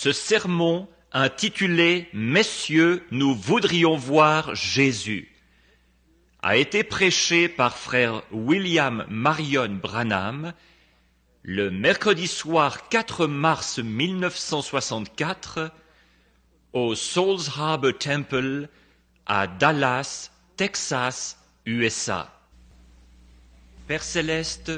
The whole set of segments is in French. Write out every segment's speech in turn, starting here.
Ce sermon, intitulé « Messieurs, nous voudrions voir Jésus », a été prêché par frère William Marion Branham le mercredi soir 4 mars 1964 au Souls Harbor Temple à Dallas, Texas, USA. Père Céleste,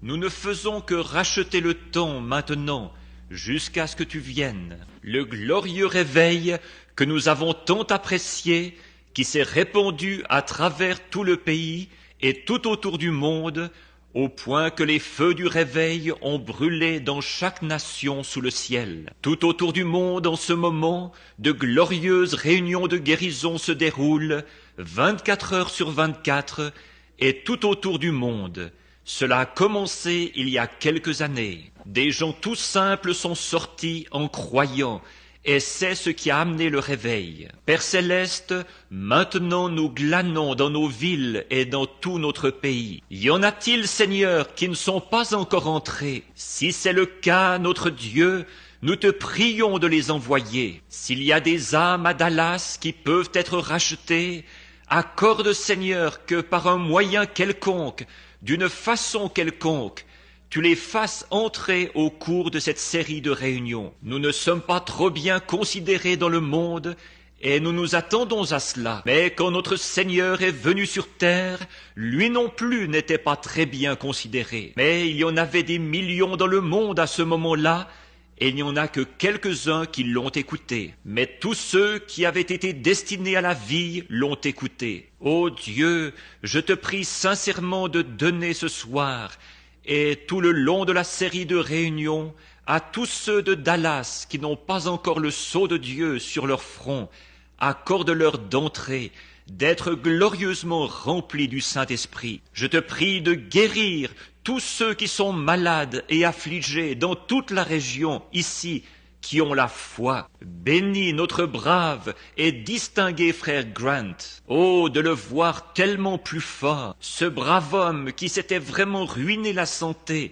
nous ne faisons que racheter le temps maintenant jusqu'à ce que tu viennes. Le glorieux réveil que nous avons tant apprécié, qui s'est répandu à travers tout le pays et tout autour du monde, au point que les feux du réveil ont brûlé dans chaque nation sous le ciel. Tout autour du monde, en ce moment, de glorieuses réunions de guérison se déroulent, 24 heures sur 24, et tout autour du monde. Cela a commencé il y a quelques années. Des gens tout simples sont sortis en croyant, et c'est ce qui a amené le réveil. Père Céleste, maintenant nous glanons dans nos villes et dans tout notre pays. Y en a-t-il, Seigneur, qui ne sont pas encore entrés? Si c'est le cas, notre Dieu, nous te prions de les envoyer. S'il y a des âmes à Dallas qui peuvent être rachetées, accorde, Seigneur, que par un moyen quelconque, d'une façon quelconque, tu les fasses entrer au cours de cette série de réunions. Nous ne sommes pas trop bien considérés dans le monde et nous nous attendons à cela. Mais quand notre Seigneur est venu sur terre, lui non plus n'était pas très bien considéré. Mais il y en avait des millions dans le monde à ce moment-là, et il n'y en a que quelques-uns qui l'ont écouté. Mais tous ceux qui avaient été destinés à la vie l'ont écouté. Ô Dieu, je te prie sincèrement de donner ce soir et tout le long de la série de réunions à tous ceux de Dallas qui n'ont pas encore le sceau de Dieu sur leur front, accorde-leur d'entrer, d'être glorieusement remplis du Saint-Esprit. Je te prie de guérir tous ceux qui sont malades et affligés dans toute la région, ici, qui ont la foi. Bénis notre brave et distingué frère Grant. Oh, de le voir tellement plus fort, ce brave homme qui s'était vraiment ruiné la santé,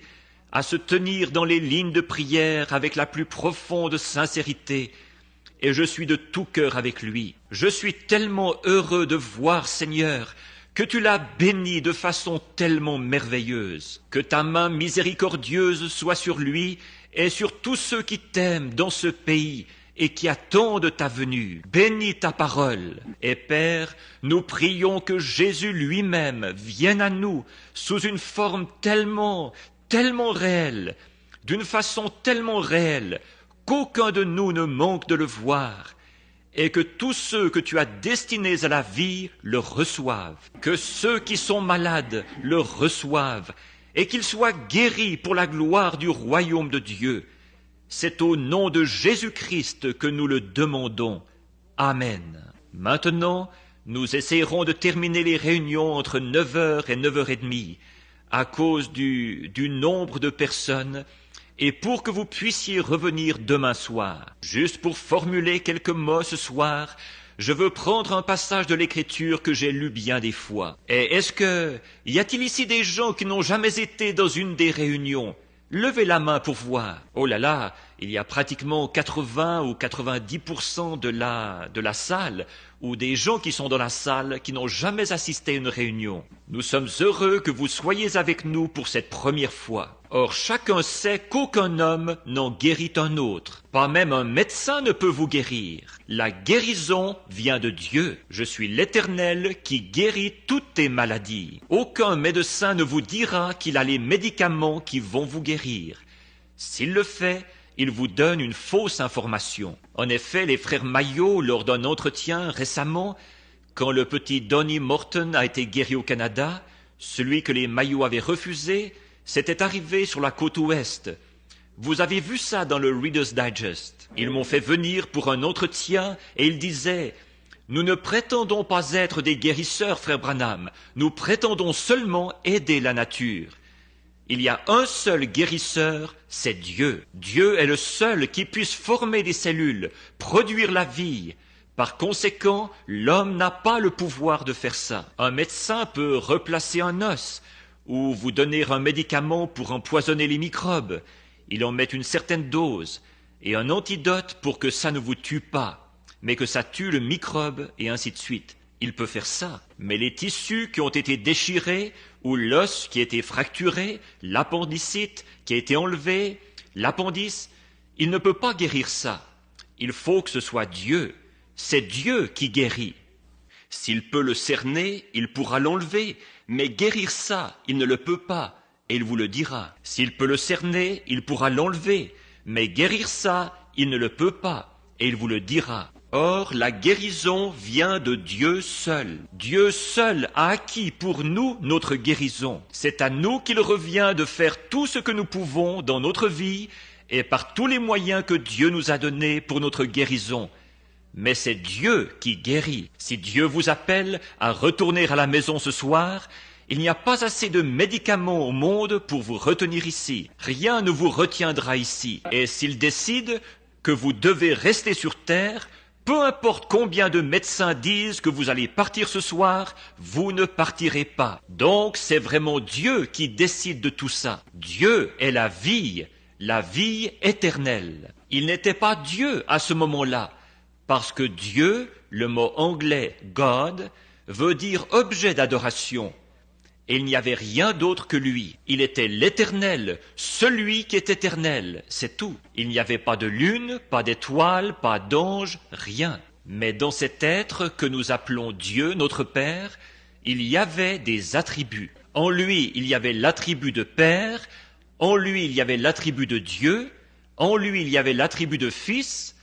à se tenir dans les lignes de prière avec la plus profonde sincérité. Et je suis de tout cœur avec lui. Je suis tellement heureux de voir, Seigneur, que tu l'as béni de façon tellement merveilleuse. Que ta main miséricordieuse soit sur lui et sur tous ceux qui t'aiment dans ce pays et qui attendent ta venue. Bénis ta parole. Et Père, nous prions que Jésus lui-même vienne à nous sous une forme tellement réelle, d'une façon tellement réelle, qu'aucun de nous ne manque de le voir, et que tous ceux que tu as destinés à la vie le reçoivent, que ceux qui sont malades le reçoivent, et qu'ils soient guéris pour la gloire du royaume de Dieu. C'est au nom de Jésus-Christ que nous le demandons. Amen. Maintenant, nous essayerons de terminer les réunions entre 9h et 9h30 à cause du nombre de personnes et pour que vous puissiez revenir demain soir. Juste pour formuler quelques mots ce soir, je veux prendre un passage de l'Écriture que j'ai lu bien des fois. Et y a-t-il ici des gens qui n'ont jamais été dans une des réunions? Levez la main pour voir. Oh là là, il y a pratiquement 80 ou 90% de la salle, ou des gens qui sont dans la salle qui n'ont jamais assisté à une réunion. Nous sommes heureux que vous soyez avec nous pour cette première fois. Or, chacun sait qu'aucun homme n'en guérit un autre. Pas même un médecin ne peut vous guérir. La guérison vient de Dieu. Je suis l'Éternel qui guérit toutes tes maladies. Aucun médecin ne vous dira qu'il a les médicaments qui vont vous guérir. S'il le fait, il vous donne une fausse information. En effet, les frères Maillot, lors d'un entretien récemment, quand le petit Donnie Morton a été guéri au Canada, celui que les Maillot avaient refusé, c'était arrivé sur la côte ouest. Vous avez vu ça dans le Reader's Digest. Ils m'ont fait venir pour un entretien et ils disaient « Nous ne prétendons pas être des guérisseurs, frère Branham. Nous prétendons seulement aider la nature. » Il y a un seul guérisseur, c'est Dieu. Dieu est le seul qui puisse former des cellules, produire la vie. Par conséquent, l'homme n'a pas le pouvoir de faire ça. Un médecin peut replacer un os ou vous donner un médicament pour empoisonner les microbes. Il en met une certaine dose. et un antidote pour que ça ne vous tue pas, mais que ça tue le microbe et ainsi de suite. Il peut faire ça. Mais les tissus qui ont été déchirés, ou l'os qui a été fracturé, l'appendicite qui a été enlevé, l'appendice, il ne peut pas guérir ça. Il faut que ce soit Dieu. C'est Dieu qui guérit. S'il peut le cerner, il pourra l'enlever, mais guérir ça, il ne le peut pas, et il vous le dira. S'il peut le cerner, il pourra l'enlever, mais guérir ça, il ne le peut pas, et il vous le dira. Or, la guérison vient de Dieu seul. Dieu seul a acquis pour nous notre guérison. C'est à nous qu'il revient de faire tout ce que nous pouvons dans notre vie et par tous les moyens que Dieu nous a donnés pour notre guérison. Mais c'est Dieu qui guérit. Si Dieu vous appelle à retourner à la maison ce soir, il n'y a pas assez de médicaments au monde pour vous retenir ici. Rien ne vous retiendra ici. Et s'il décide que vous devez rester sur terre, peu importe combien de médecins disent que vous allez partir ce soir, vous ne partirez pas. Donc c'est vraiment Dieu qui décide de tout ça. Dieu est la vie éternelle. Il n'était pas Dieu à ce moment-là, parce que Dieu, le mot anglais God, veut dire objet d'adoration. Et il n'y avait rien d'autre que lui. Il était l'Éternel, celui qui est éternel, c'est tout. Il n'y avait pas de lune, pas d'étoile, pas d'ange, rien. Mais dans cet être que nous appelons Dieu, notre Père, il y avait des attributs. En lui, il y avait l'attribut de Père, en lui, il y avait l'attribut de Dieu, en lui, il y avait l'attribut de Fils,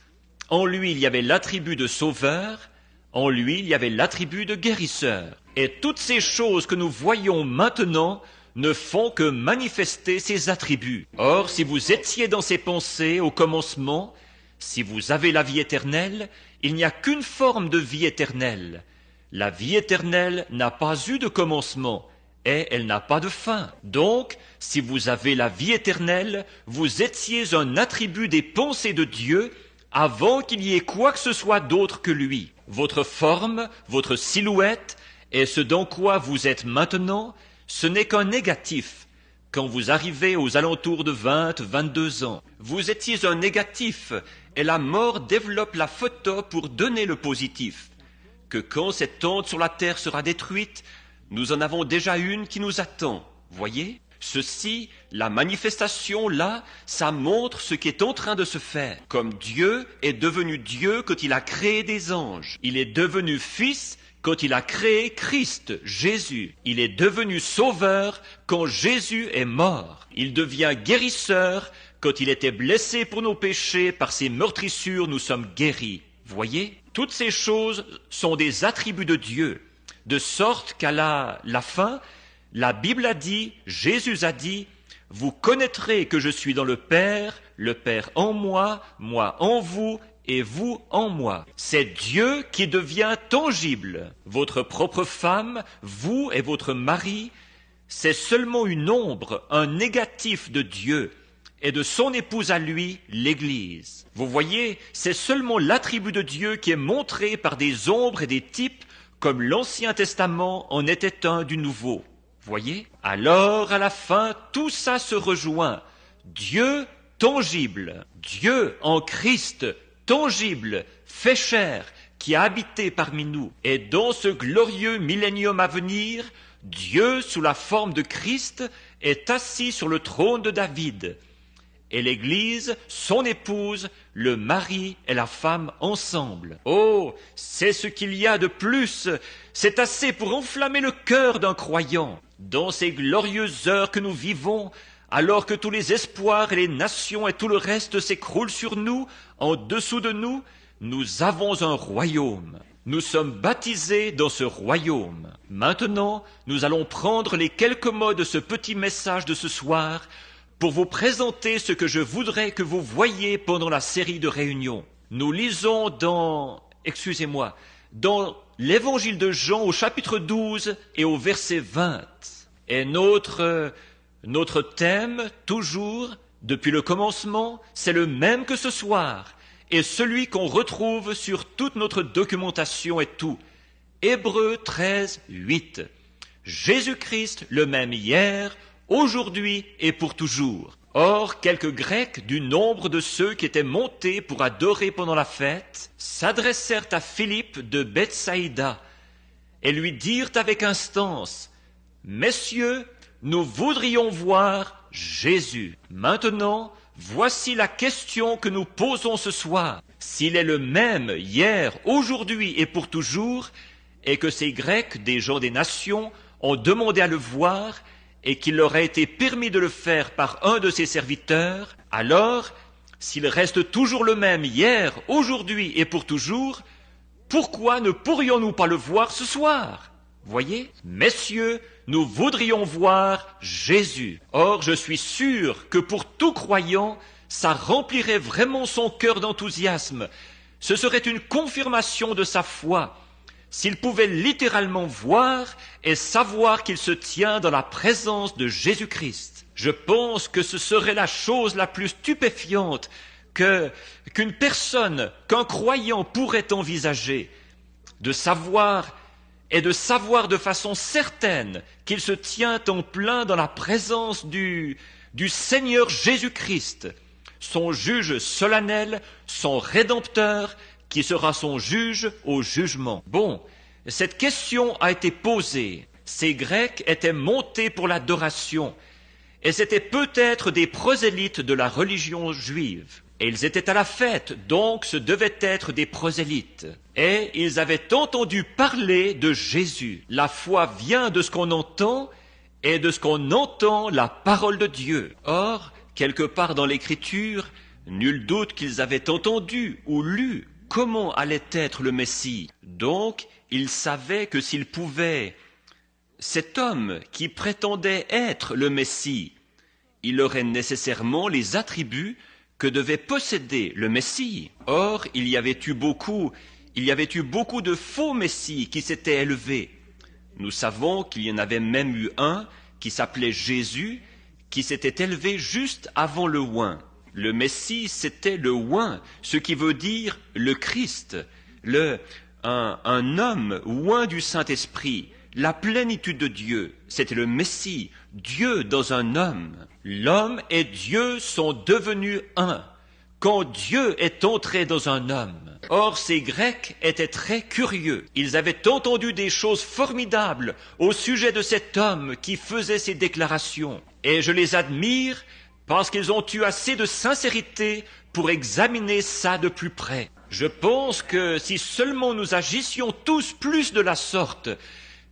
en lui, il y avait l'attribut de Sauveur, en lui, il y avait l'attribut de guérisseur. Et toutes ces choses que nous voyons maintenant ne font que manifester ces attributs. Or, si vous étiez dans ces pensées au commencement, si vous avez la vie éternelle, il n'y a qu'une forme de vie éternelle. La vie éternelle n'a pas eu de commencement et elle n'a pas de fin. Donc, si vous avez la vie éternelle, vous étiez un attribut des pensées de Dieu avant qu'il y ait quoi que ce soit d'autre que lui. Votre forme, votre silhouette, et ce dans quoi vous êtes maintenant, ce n'est qu'un négatif. Quand vous arrivez aux alentours de 20, 22 ans, vous étiez un négatif, et la mort développe la photo pour donner le positif. Que quand cette tente sur la terre sera détruite, nous en avons déjà une qui nous attend. Voyez ? Ceci, la manifestation là, ça montre ce qui est en train de se faire. Comme Dieu est devenu Dieu quand il a créé des anges. Il est devenu Fils quand il a créé Christ, Jésus. Il est devenu Sauveur quand Jésus est mort. Il devient guérisseur quand il était blessé pour nos péchés. Par ses meurtrissures, nous sommes guéris. Voyez ? Toutes ces choses sont des attributs de Dieu. De sorte qu'à la fin, la Bible a dit, Jésus a dit, « Vous connaîtrez que je suis dans le Père en moi, moi en vous, et vous en moi. » C'est Dieu qui devient tangible. Votre propre femme, vous et votre mari, c'est seulement une ombre, un négatif de Dieu et de son épouse à lui, l'Église. Vous voyez, c'est seulement l'attribut de Dieu qui est montré par des ombres et des types, comme l'Ancien Testament en était un du Nouveau. Voyez ? Alors, à la fin, tout ça se rejoint. Dieu tangible, Dieu en Christ tangible, fait chair, qui a habité parmi nous. Et dans ce glorieux millénium à venir, Dieu, sous la forme de Christ, est assis sur le trône de David. Et l'Église, son épouse, le mari et la femme ensemble. Oh, c'est ce qu'il y a de plus. C'est assez pour enflammer le cœur d'un croyant. Dans ces glorieuses heures que nous vivons, alors que tous les espoirs et les nations et tout le reste s'écroulent sur nous, en dessous de nous, nous avons un royaume. Nous sommes baptisés dans ce royaume. Maintenant, nous allons prendre les quelques mots de ce petit message de ce soir pour vous présenter ce que je voudrais que vous voyiez pendant la série de réunions. Nous lisons dans l'évangile de Jean au chapitre 12 et au verset 20. Et notre thème, toujours, depuis le commencement, c'est le même que ce soir, et celui qu'on retrouve sur toute notre documentation et tout. Hébreux 13, 8. Jésus-Christ, le même hier, aujourd'hui et pour toujours. Or, quelques Grecs du nombre de ceux qui étaient montés pour adorer pendant la fête s'adressèrent à Philippe de Bethsaïda et lui dirent avec instance, « Messieurs, nous voudrions voir Jésus. Maintenant, voici la question que nous posons ce soir. S'il est le même hier, aujourd'hui et pour toujours, et que ces Grecs, des gens des nations, ont demandé à le voir, et qu'il leur a été permis de le faire par un de ses serviteurs, alors, s'il reste toujours le même hier, aujourd'hui et pour toujours, pourquoi ne pourrions-nous pas le voir ce soir? Voyez, messieurs, nous voudrions voir Jésus. Or, je suis sûr que pour tout croyant, ça remplirait vraiment son cœur d'enthousiasme. Ce serait une confirmation de sa foi, s'il pouvait littéralement voir et savoir qu'il se tient dans la présence de Jésus-Christ. Je pense que ce serait la chose la plus stupéfiante qu'une personne, qu'un croyant pourrait envisager, de savoir de façon certaine qu'il se tient en plein dans la présence du Seigneur Jésus-Christ, son juge solennel, son rédempteur, qui sera son juge au jugement. Bon, cette question a été posée. Ces Grecs étaient montés pour l'adoration, et c'étaient peut-être des prosélytes de la religion juive. Et ils étaient à la fête, donc ce devaient être des prosélytes. Et ils avaient entendu parler de Jésus. La foi vient de ce qu'on entend, et de ce qu'on entend la parole de Dieu. Or, quelque part dans l'Écriture, nul doute qu'ils avaient entendu ou lu comment allait être le Messie. Donc, ils savaient que s'ils pouvaient, cet homme qui prétendait être le Messie, il aurait nécessairement les attributs que devait posséder le Messie. Or, il y avait eu beaucoup de faux Messies qui s'étaient élevés. Nous savons qu'il y en avait même eu un qui s'appelait Jésus, qui s'était élevé juste avant le oint. Le Messie, c'était le oint, ce qui veut dire le Christ, un homme oint du Saint-Esprit, la plénitude de Dieu. C'était le Messie, Dieu dans un homme. L'homme et Dieu sont devenus un, quand Dieu est entré dans un homme. Or, ces Grecs étaient très curieux. Ils avaient entendu des choses formidables au sujet de cet homme qui faisait ces déclarations. Et je les admire parce qu'ils ont eu assez de sincérité pour examiner ça de plus près. Je pense que si seulement nous agissions tous plus de la sorte,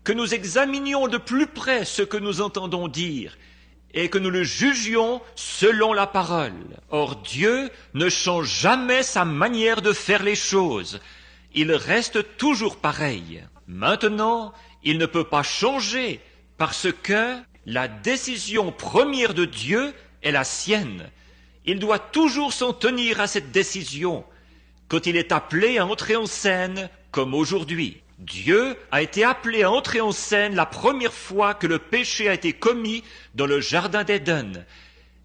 que nous examinions de plus près ce que nous entendons dire, et que nous le jugions selon la parole. Or Dieu ne change jamais sa manière de faire les choses. Il reste toujours pareil. Maintenant, il ne peut pas changer parce que la décision première de Dieu est la sienne. Il doit toujours s'en tenir à cette décision quand il est appelé à entrer en scène comme aujourd'hui. Dieu a été appelé à entrer en scène la première fois que le péché a été commis dans le jardin d'Éden.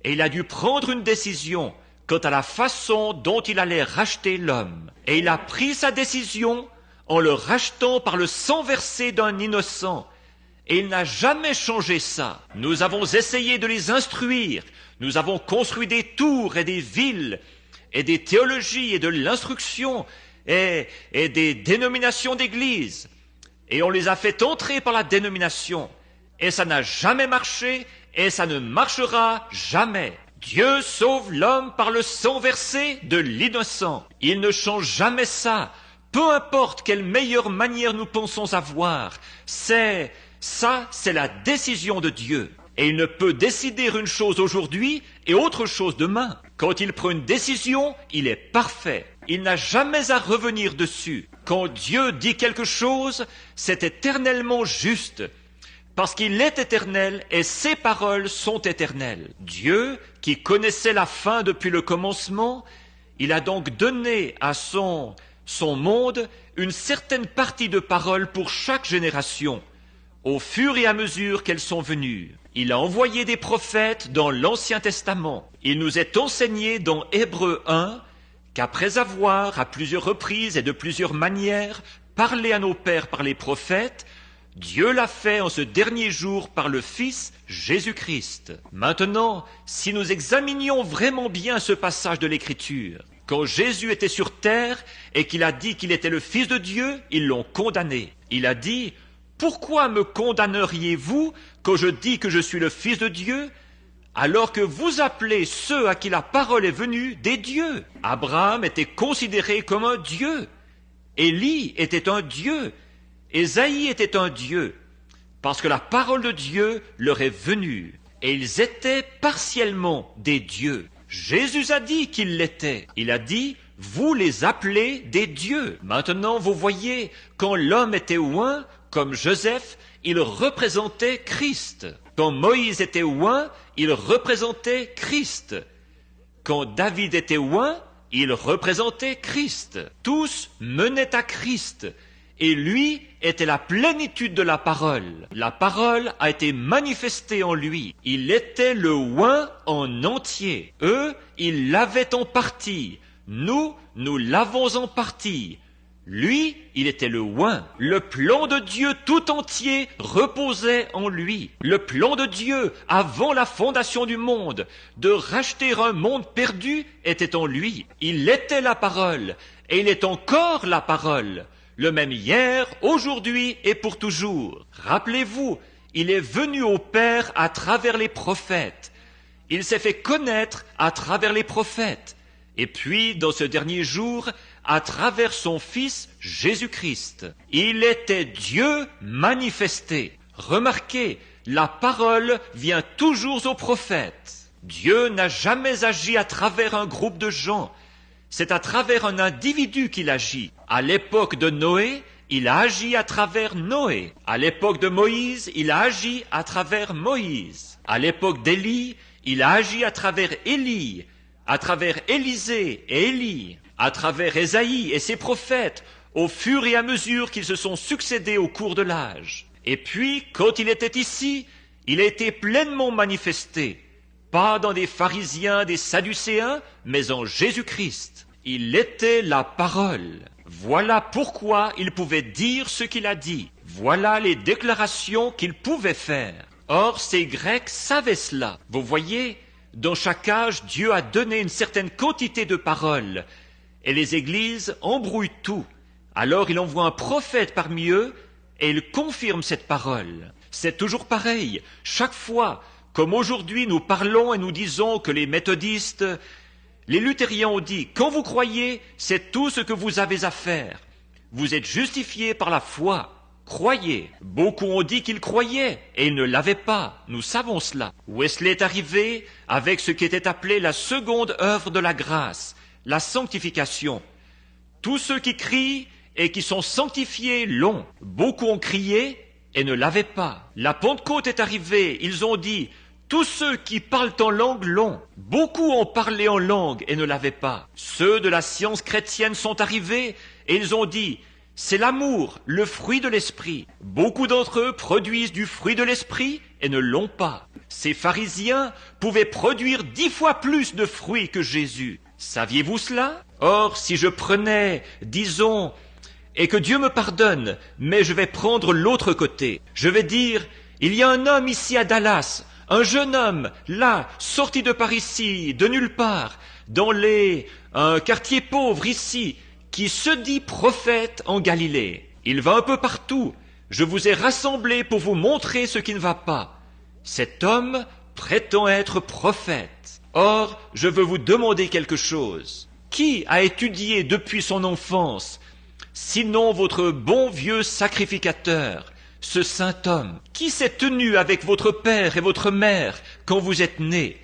Et il a dû prendre une décision quant à la façon dont il allait racheter l'homme. Et il a pris sa décision en le rachetant par le sang versé d'un innocent. Et il n'a jamais changé ça. Nous avons essayé de les instruire. Nous avons construit des tours et des villes et des théologies et de l'instruction et des dénominations d'église. Et on les a fait entrer par la dénomination. Et ça n'a jamais marché et ça ne marchera jamais. Dieu sauve l'homme par le sang versé de l'innocent. Il ne change jamais ça. Peu importe quelle meilleure manière nous pensons avoir. C'est la décision de Dieu. Et il ne peut décider une chose aujourd'hui et autre chose demain. Quand il prend une décision, il est parfait. Il n'a jamais à revenir dessus. Quand Dieu dit quelque chose, c'est éternellement juste. Parce qu'il est éternel et ses paroles sont éternelles. Dieu, qui connaissait la fin depuis le commencement, il a donc donné à son monde une certaine partie de paroles pour chaque génération, au fur et à mesure qu'elles sont venues. Il a envoyé des prophètes dans l'Ancien Testament. Il nous est enseigné dans Hébreux 1 qu'après avoir, à plusieurs reprises et de plusieurs manières, parlé à nos pères par les prophètes, Dieu l'a fait en ce dernier jour par le Fils Jésus-Christ. Maintenant, si nous examinions vraiment bien ce passage de l'Écriture, quand Jésus était sur terre et qu'il a dit qu'il était le Fils de Dieu, ils l'ont condamné. Il a dit « Pourquoi me condamneriez-vous quand je dis que je suis le Fils de Dieu, alors que vous appelez ceux à qui la parole est venue des dieux ?» Abraham était considéré comme un Dieu. Élie était un Dieu. Ésaïe était un Dieu, parce que la parole de Dieu leur est venue, et ils étaient partiellement des dieux. Jésus a dit qu'ils l'étaient. Il a dit, vous les appelez des dieux. Maintenant, vous voyez, quand l'homme était oint, comme Joseph, il représentait Christ. Quand Moïse était oint, il représentait Christ. Quand David était oint, il représentait Christ. Tous menaient à Christ. Et lui était la plénitude de la parole. La parole a été manifestée en lui. Il était le oint en entier. Eux, ils l'avaient en partie. Nous l'avons en partie. Lui, il était le oint. Le plan de Dieu tout entier reposait en lui. Le plan de Dieu, avant la fondation du monde, de racheter un monde perdu, était en lui. Il était la parole, et il est encore la parole. Le même hier, aujourd'hui et pour toujours. Rappelez-vous, il est venu au Père à travers les prophètes. Il s'est fait connaître à travers les prophètes. Et puis, dans ce dernier jour, à travers son Fils Jésus-Christ. Il était Dieu manifesté. Remarquez, la parole vient toujours aux prophètes. Dieu n'a jamais agi à travers un groupe de gens. C'est à travers un individu qu'il agit. À l'époque de Noé, il a agi à travers Noé. À l'époque de Moïse, il a agi à travers Moïse. À l'époque d'Élie, il a agi à travers Élie, à travers Élisée et Élie, à travers Ésaïe et ses prophètes, au fur et à mesure qu'ils se sont succédés au cours de l'âge. Et puis, quand il était ici, il a été pleinement manifesté. Pas dans des pharisiens, des sadducéens, mais en Jésus-Christ. Il était la parole. Voilà pourquoi il pouvait dire ce qu'il a dit. Voilà les déclarations qu'il pouvait faire. Or, ces Grecs savaient cela. Vous voyez, dans chaque âge, Dieu a donné une certaine quantité de paroles. Et les églises embrouillent tout. Alors il envoie un prophète parmi eux et il confirme cette parole. C'est toujours pareil. Chaque fois, comme aujourd'hui nous parlons et nous disons que les méthodistes, les luthériens ont dit, quand vous croyez, c'est tout ce que vous avez à faire. Vous êtes justifiés par la foi. Croyez. Beaucoup ont dit qu'ils croyaient et ils ne l'avaient pas. Nous savons cela. Wesley est arrivé avec ce qui était appelé la seconde œuvre de la grâce, la sanctification. Tous ceux qui crient et qui sont sanctifiés l'ont. Beaucoup ont crié et ne l'avaient pas. La Pentecôte est arrivée, ils ont dit, tous ceux qui parlent en langue l'ont. Beaucoup ont parlé en langue et ne l'avaient pas. Ceux de la science chrétienne sont arrivés et ils ont dit, c'est l'amour, le fruit de l'esprit. Beaucoup d'entre eux produisent du fruit de l'esprit et ne l'ont pas. Ces pharisiens pouvaient produire 10 fois plus de fruits que Jésus. Saviez-vous cela? Or, si je prenais, disons, et que Dieu me pardonne, mais je vais prendre l'autre côté. Je vais dire, il y a un homme ici à Dallas, un jeune homme, là, sorti de par ici, de nulle part, dans un quartier pauvre ici, qui se dit prophète en Galilée. Il va un peu partout. Je vous ai rassemblés pour vous montrer ce qui ne va pas. Cet homme prétend être prophète. Or, je veux vous demander quelque chose. Qui a étudié depuis son enfance, sinon votre bon vieux sacrificateur, ce saint homme? Qui s'est tenu avec votre père et votre mère quand vous êtes nés,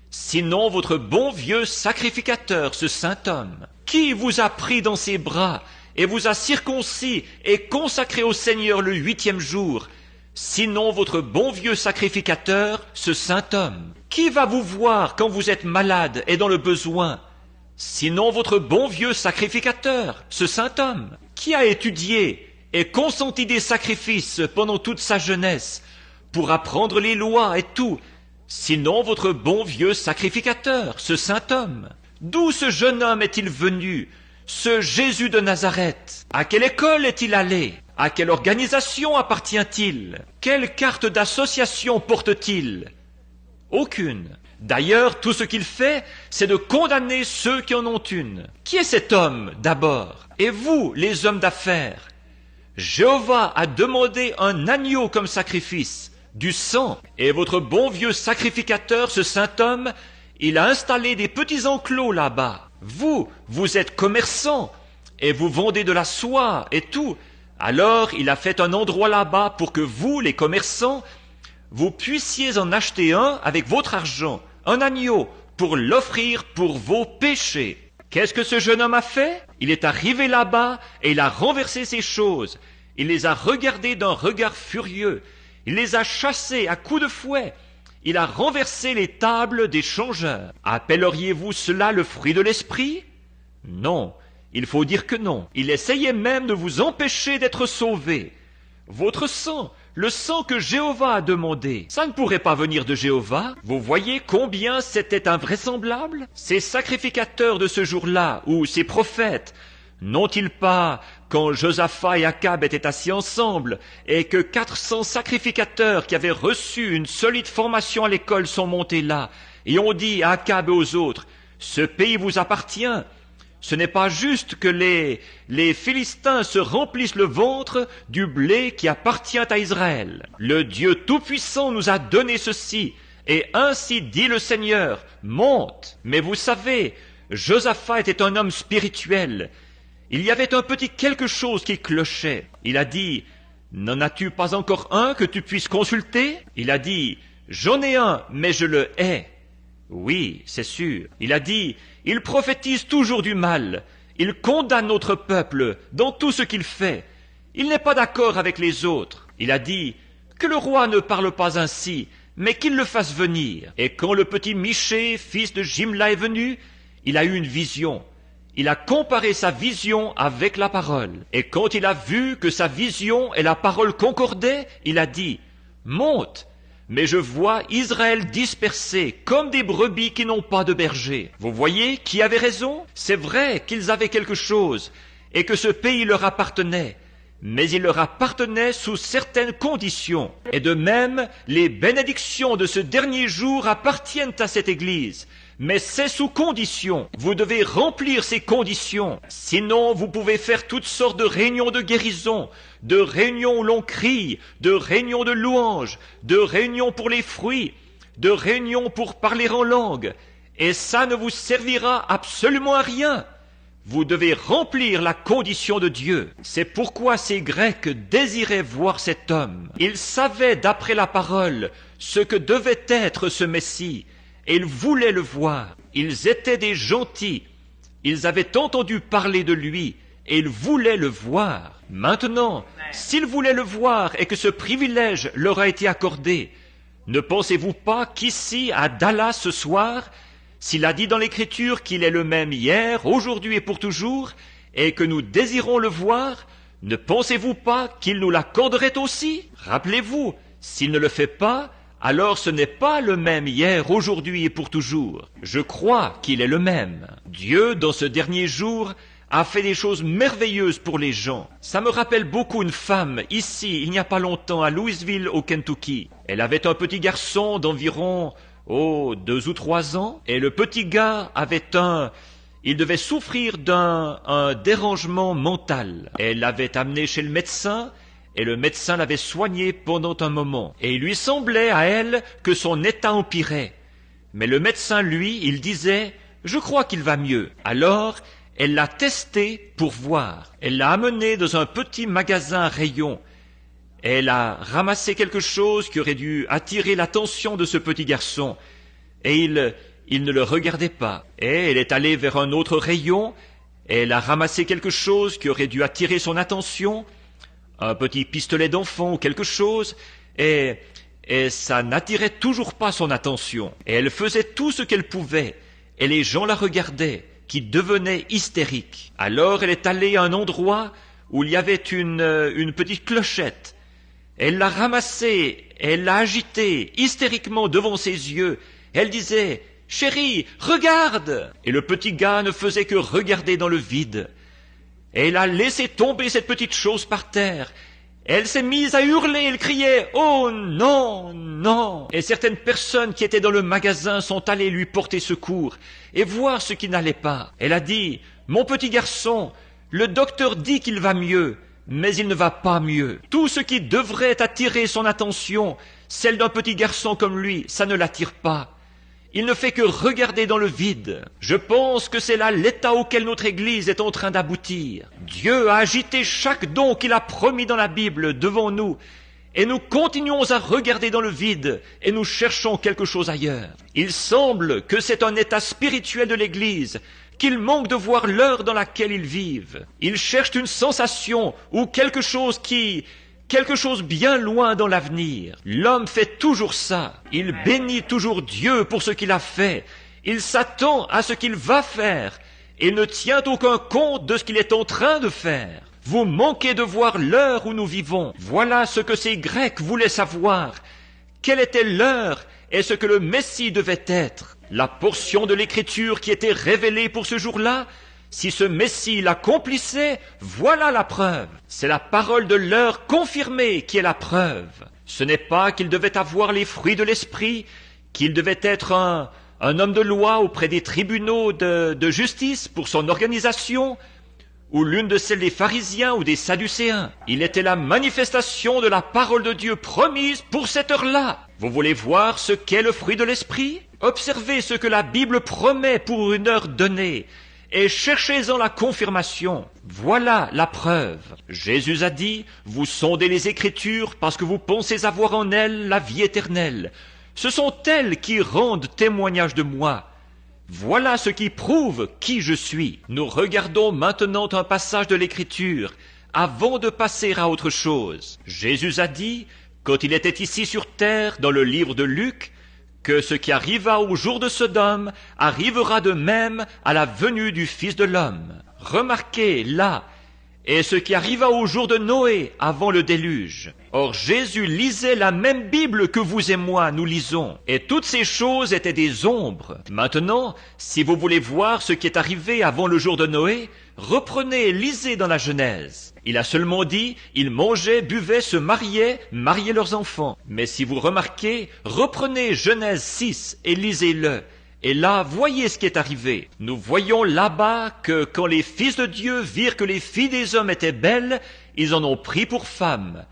sinon votre bon vieux sacrificateur, ce saint homme? Qui vous a pris dans ses bras et vous a circoncis et consacré au Seigneur le 8e jour, sinon votre bon vieux sacrificateur, ce saint homme? Qui va vous voir quand vous êtes malade et dans le besoin, sinon votre bon vieux sacrificateur, ce saint homme? Qui a étudié et consenti des sacrifices pendant toute sa jeunesse pour apprendre les lois et tout, sinon votre bon vieux sacrificateur, ce saint homme? D'où ce jeune homme est-il venu, ce Jésus de Nazareth? À quelle école est-il allé? À quelle organisation appartient-il? Quelle carte d'association porte-t-il? Aucune. D'ailleurs, tout ce qu'il fait, c'est de condamner ceux qui en ont une. Qui est cet homme, d'abord? Et vous, les hommes d'affaires? Jéhovah a demandé un agneau comme sacrifice, du sang, et votre bon vieux sacrificateur, ce saint homme, il a installé des petits enclos là-bas. Vous, vous êtes commerçants, et vous vendez de la soie et tout. Alors il a fait un endroit là-bas pour que vous, les commerçants, vous puissiez en acheter un avec votre argent, un agneau, pour l'offrir pour vos péchés. Qu'est-ce que ce jeune homme a fait? Il est arrivé là-bas et il a renversé ces choses. Il les a regardées d'un regard furieux. Il les a chassées à coups de fouet. Il a renversé les tables des changeurs. Appelleriez-vous cela le fruit de l'esprit? Non, il faut dire que non. Il essayait même de vous empêcher d'être sauvés. Votre sang, le sang que Jéhovah a demandé, ça ne pourrait pas venir de Jéhovah. Vous voyez combien c'était invraisemblable? Ces sacrificateurs de ce jour-là, ou ces prophètes, n'ont-ils pas, quand Josaphat et Akab étaient assis ensemble, et que 400 sacrificateurs qui avaient reçu une solide formation à l'école sont montés là, et ont dit à Akab et aux autres, « Ce pays vous appartient ». Ce n'est pas juste que les Philistins se remplissent le ventre du blé qui appartient à Israël. Le Dieu Tout-Puissant nous a donné ceci, et ainsi dit le Seigneur, monte. Mais vous savez, Josaphat était un homme spirituel. Il y avait un petit quelque chose qui clochait. Il a dit, n'en as-tu pas encore un que tu puisses consulter? Il a dit, j'en ai un, mais je le hais. Oui, c'est sûr. Il a dit, il prophétise toujours du mal. Il condamne notre peuple dans tout ce qu'il fait. Il n'est pas d'accord avec les autres. Il a dit, que le roi ne parle pas ainsi, mais qu'il le fasse venir. Et quand le petit Michée, fils de Jimla, est venu, il a eu une vision. Il a comparé sa vision avec la parole. Et quand il a vu que sa vision et la parole concordaient, il a dit, monte. Mais je vois Israël dispersé comme des brebis qui n'ont pas de berger. Vous voyez qui avait raison? C'est vrai qu'ils avaient quelque chose et que ce pays leur appartenait, mais il leur appartenait sous certaines conditions. Et de même, les bénédictions de ce dernier jour appartiennent à cette Église. Mais c'est sous condition. Vous devez remplir ces conditions. Sinon, vous pouvez faire toutes sortes de réunions de guérison, de réunions où l'on crie, de réunions de louanges, de réunions pour les fruits, de réunions pour parler en langue. Et ça ne vous servira absolument à rien. Vous devez remplir la condition de Dieu. C'est pourquoi ces Grecs désiraient voir cet homme. Ils savaient, d'après la parole, ce que devait être ce Messie. Et ils voulaient le voir. Ils étaient des gentils. Ils avaient entendu parler de lui et ils voulaient le voir. Maintenant, s'ils voulaient le voir et que ce privilège leur a été accordé, ne pensez-vous pas qu'ici, à Dallas ce soir, s'il a dit dans l'Écriture qu'il est le même hier, aujourd'hui et pour toujours, et que nous désirons le voir, ne pensez-vous pas qu'il nous l'accorderait aussi? Rappelez-vous, s'il ne le fait pas, alors ce n'est pas le même hier, aujourd'hui et pour toujours. Je crois qu'il est le même. Dieu, dans ce dernier jour, a fait des choses merveilleuses pour les gens. Ça me rappelle beaucoup une femme, ici, il n'y a pas longtemps, à Louisville, au Kentucky. Elle avait un petit garçon d'environ, 2 ou 3 ans, et le petit gars avait il devait souffrir d'un dérangement mental. Elle l'avait amené chez le médecin, et le médecin l'avait soigné pendant un moment. Et il lui semblait à elle que son état empirait. Mais le médecin, lui, il disait « Je crois qu'il va mieux ». Alors, elle l'a testé pour voir. Elle l'a amené dans un petit magasin à rayons. Elle a ramassé quelque chose qui aurait dû attirer l'attention de ce petit garçon. Et il ne le regardait pas. Et elle est allée vers un autre rayon. Et elle a ramassé quelque chose qui aurait dû attirer son attention. Un petit pistolet d'enfant ou quelque chose, et ça n'attirait toujours pas son attention. Et elle faisait tout ce qu'elle pouvait, et les gens la regardaient, qui devenaient hystériques. Alors elle est allée à un endroit où il y avait une petite clochette. Elle l'a ramassée, elle l'a agitée hystériquement devant ses yeux. Elle disait « Chérie, regarde !» Et le petit gars ne faisait que regarder dans le vide. Et il a laissé tomber cette petite chose par terre. Elle s'est mise à hurler, elle criait « Oh non, non !» Et certaines personnes qui étaient dans le magasin sont allées lui porter secours et voir ce qui n'allait pas. Elle a dit « Mon petit garçon, le docteur dit qu'il va mieux, mais il ne va pas mieux. Tout ce qui devrait attirer son attention, celle d'un petit garçon comme lui, ça ne l'attire pas. Il ne fait que regarder dans le vide. Je pense que c'est là l'état auquel notre Église est en train d'aboutir. Dieu a agité chaque don qu'il a promis dans la Bible devant nous, et nous continuons à regarder dans le vide, et nous cherchons quelque chose ailleurs. Il semble que c'est un état spirituel de l'Église, qu'ils manquent de voir l'heure dans laquelle ils vivent. Ils cherchent une sensation ou quelque chose bien loin dans l'avenir. L'homme fait toujours ça. Il bénit toujours Dieu pour ce qu'il a fait. Il s'attend à ce qu'il va faire. Il ne tient aucun compte de ce qu'il est en train de faire. Vous manquez de voir l'heure où nous vivons. Voilà ce que ces Grecs voulaient savoir. Quelle était l'heure et ce que le Messie devait être. La portion de l'Écriture qui était révélée pour ce jour-là, si ce Messie l'accomplissait, voilà la preuve. C'est la parole de l'heure confirmée qui est la preuve. Ce n'est pas qu'il devait avoir les fruits de l'esprit, qu'il devait être un homme de loi auprès des tribunaux de justice pour son organisation, ou l'une de celles des pharisiens ou des sadducéens. Il était la manifestation de la parole de Dieu promise pour cette heure-là. Vous voulez voir ce qu'est le fruit de l'esprit? Observez ce que la Bible promet pour une heure donnée, et cherchez-en la confirmation. Voilà la preuve. Jésus a dit, vous sondez les Écritures parce que vous pensez avoir en elles la vie éternelle. Ce sont elles qui rendent témoignage de moi. Voilà ce qui prouve qui je suis. Nous regardons maintenant un passage de l'Écriture avant de passer à autre chose. Jésus a dit, quand il était ici sur terre, dans le livre de Luc, que ce qui arriva au jour de Sodome arrivera de même à la venue du Fils de l'homme. Remarquez là, et ce qui arriva au jour de Noé avant le déluge. Or Jésus lisait la même Bible que vous et moi nous lisons, et toutes ces choses étaient des ombres. Maintenant, si vous voulez voir ce qui est arrivé avant le jour de Noé, reprenez et lisez dans la Genèse. Il a seulement dit, ils mangeaient, buvaient, se mariaient leurs enfants. Mais si vous remarquez, reprenez Genèse 6 et lisez-le. Et là, voyez ce qui est arrivé. Nous voyons là-bas que quand les fils de Dieu virent que les filles des hommes étaient belles, ils en ont pris pour femmes.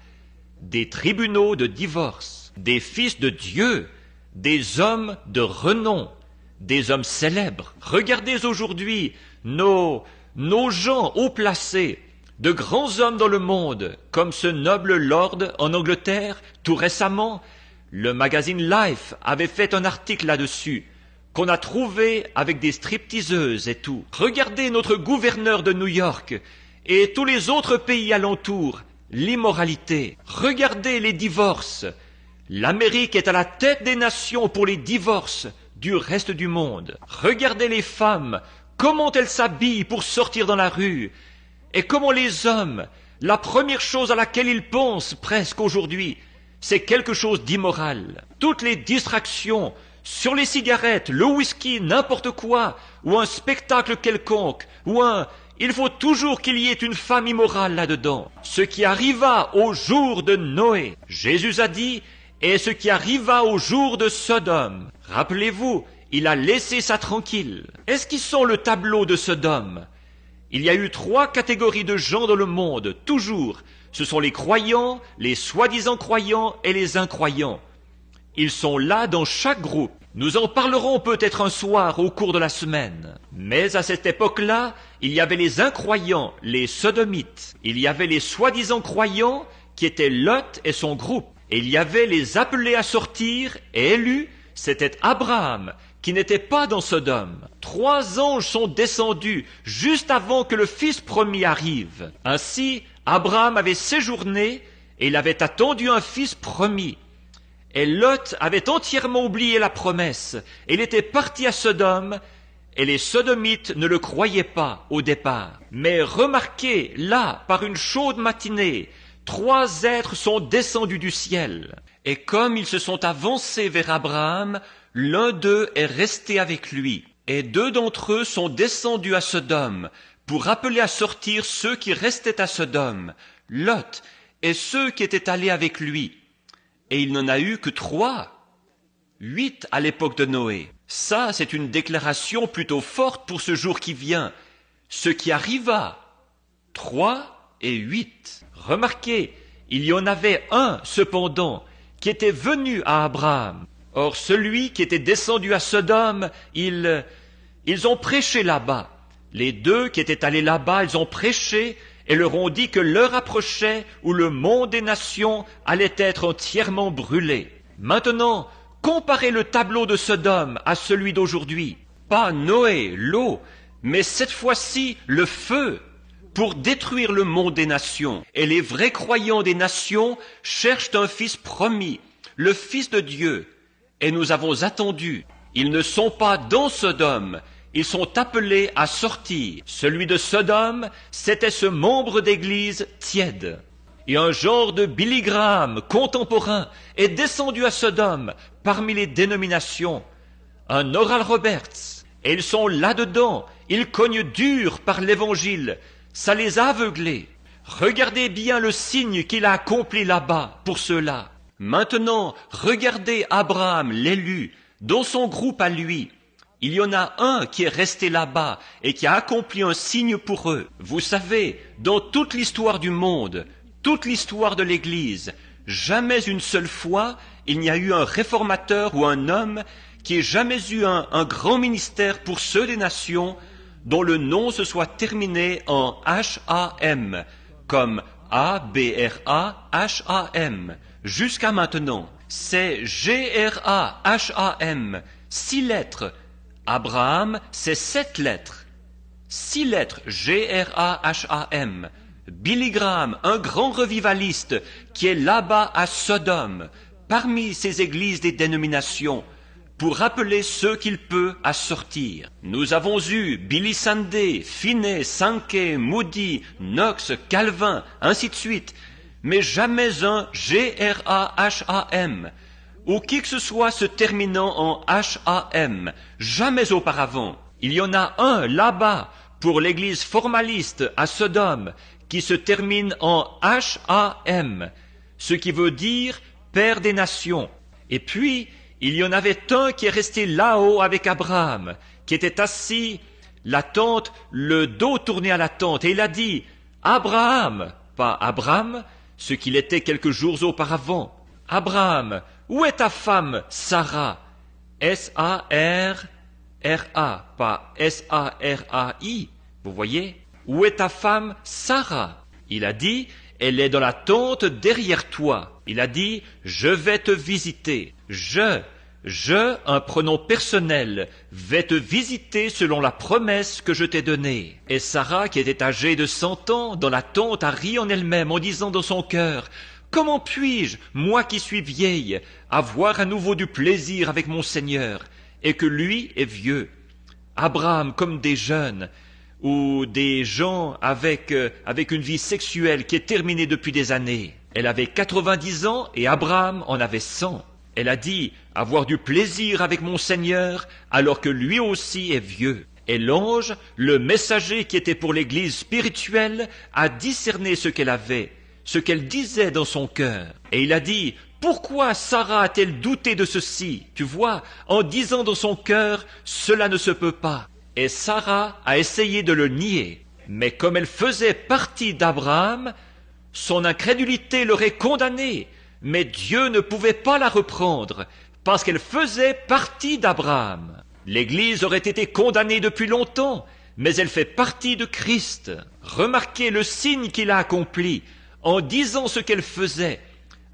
Des tribunaux de divorce, des fils de Dieu, des hommes de renom, des hommes célèbres. Regardez aujourd'hui nos gens haut placés, de grands hommes dans le monde, comme ce noble lord en Angleterre, tout récemment. Le magazine Life avait fait un article là-dessus, qu'on a trouvé avec des stripteaseuses et tout. Regardez notre gouverneur de New York et tous les autres pays alentours, l'immoralité. Regardez les divorces. L'Amérique est à la tête des nations pour les divorces du reste du monde. Regardez les femmes, comment elles s'habillent pour sortir dans la rue. Et comment les hommes, la première chose à laquelle ils pensent presque aujourd'hui, c'est quelque chose d'immoral. Toutes les distractions sur les cigarettes, le whisky, n'importe quoi, ou un spectacle quelconque, il faut toujours qu'il y ait une femme immorale là-dedans. Ce qui arriva au jour de Noé, Jésus a dit, et ce qui arriva au jour de Sodome. Rappelez-vous, il a laissé ça tranquille. Est-ce qu'ils sont le tableau de Sodome? Il y a eu 3 catégories de gens dans le monde, toujours. Ce sont les croyants, les soi-disant croyants et les incroyants. Ils sont là dans chaque groupe. Nous en parlerons peut-être un soir au cours de la semaine. Mais à cette époque-là, il y avait les incroyants, les sodomites. Il y avait les soi-disant croyants qui étaient Lot et son groupe. Et il y avait les appelés à sortir et élus, c'était Abraham, qui n'était pas dans Sodome. 3 anges sont descendus juste avant que le fils promis arrive. Ainsi, Abraham avait séjourné et il avait attendu un fils promis. Et Lot avait entièrement oublié la promesse. Il était parti à Sodome, et les sodomites ne le croyaient pas au départ. Mais remarquez, là, par une chaude matinée, 3 êtres sont descendus du ciel. Et comme ils se sont avancés vers Abraham, l'un d'eux est resté avec lui. Et 2 d'entre eux sont descendus à Sodome, pour appeler à sortir ceux qui restaient à Sodome, Lot et ceux qui étaient allés avec lui. Et il n'en a eu que 3, 8 à l'époque de Noé. Ça, c'est une déclaration plutôt forte pour ce jour qui vient. Ce qui arriva, 3 et 8. Remarquez, il y en avait un, cependant, qui était venu à Abraham. Or, celui qui était descendu à Sodome, ils ont prêché là-bas. Les 2 qui étaient allés là-bas, ils ont prêché et leur ont dit que l'heure approchait où le monde des nations allait être entièrement brûlé. Maintenant, comparez le tableau de Sodome à celui d'aujourd'hui. Pas Noé, l'eau, mais cette fois-ci le feu, pour détruire le monde des nations. Et les vrais croyants des nations cherchent un fils promis, le Fils de Dieu. Et nous avons attendu. Ils ne sont pas dans Sodome, ils sont appelés à sortir. Celui de Sodome, c'était ce membre d'église tiède. Et un genre de Billy Graham contemporain est descendu à Sodome parmi les dénominations. Un Oral Roberts. Et ils sont là-dedans. Ils cognent dur par l'évangile. Ça les a aveuglés. Regardez bien le signe qu'il a accompli là-bas pour ceux-là. Maintenant, regardez Abraham, l'élu, dans son groupe à lui. Il y en a un qui est resté là-bas et qui a accompli un signe pour eux. Vous savez, dans toute l'histoire du monde, toute l'histoire de l'Église, jamais une seule fois, il n'y a eu un réformateur ou un homme qui ait jamais eu un grand ministère pour ceux des nations dont le nom se soit terminé en H-A-M, comme A-B-R-A-H-A-M, jusqu'à maintenant. C'est G-R-A-H-A-M, 6 lettres. Abraham, c'est 7 lettres. 6 lettres, G-R-A-H-A-M. Billy Graham, un grand revivaliste qui est là-bas à Sodome, parmi ces églises des dénominations, pour rappeler ceux qu'il peut à sortir. Nous avons eu Billy Sunday, Finney, Sankey, Moody, Knox, Calvin, ainsi de suite, mais jamais un G-R-A-H-A-M, ou qui que ce soit se terminant en H-A-M, jamais auparavant. Il y en a un là-bas pour l'église formaliste à Sodome qui se termine en H-A-M, ce qui veut dire Père des nations. Et puis, il y en avait un qui est resté là-haut avec Abraham, qui était assis, la tente, le dos tourné à la tente, et il a dit « Abraham », pas Abraham, ce qu'il était quelques jours auparavant. « Abraham, où est ta femme Sarah » S-A-R-R-A, pas S-A-R-A-I, vous voyez? « Où est ta femme Sarah » Il a dit « Elle est dans la tente derrière toi ». Il a dit « Je vais te visiter ». Je, un pronom personnel, vais te visiter selon la promesse que je t'ai donnée. Et Sarah, qui était âgée de 100 ans, dans la tente, a ri en elle-même en disant dans son cœur « Comment puis-je, moi qui suis vieille, avoir à nouveau du plaisir avec mon Seigneur, et que lui est vieux ?» Abraham, comme des jeunes, ou des gens avec une vie sexuelle qui est terminée depuis des années. Elle avait 90 ans et Abraham en avait 100. Elle a dit « avoir du plaisir avec mon Seigneur alors que lui aussi est vieux ». Et l'ange, le messager qui était pour l'Église spirituelle, a discerné ce qu'elle avait, ce qu'elle disait dans son cœur. Et il a dit « Pourquoi Sarah a-t-elle douté de ceci ?» Tu vois, en disant dans son cœur « Cela ne se peut pas ». Et Sarah a essayé de le nier. Mais comme elle faisait partie d'Abraham, son incrédulité l'aurait condamnée. Mais Dieu ne pouvait pas la reprendre, parce qu'elle faisait partie d'Abraham. L'Église aurait été condamnée depuis longtemps, mais elle fait partie de Christ. Remarquez le signe qu'il a accompli, en disant ce qu'elle faisait,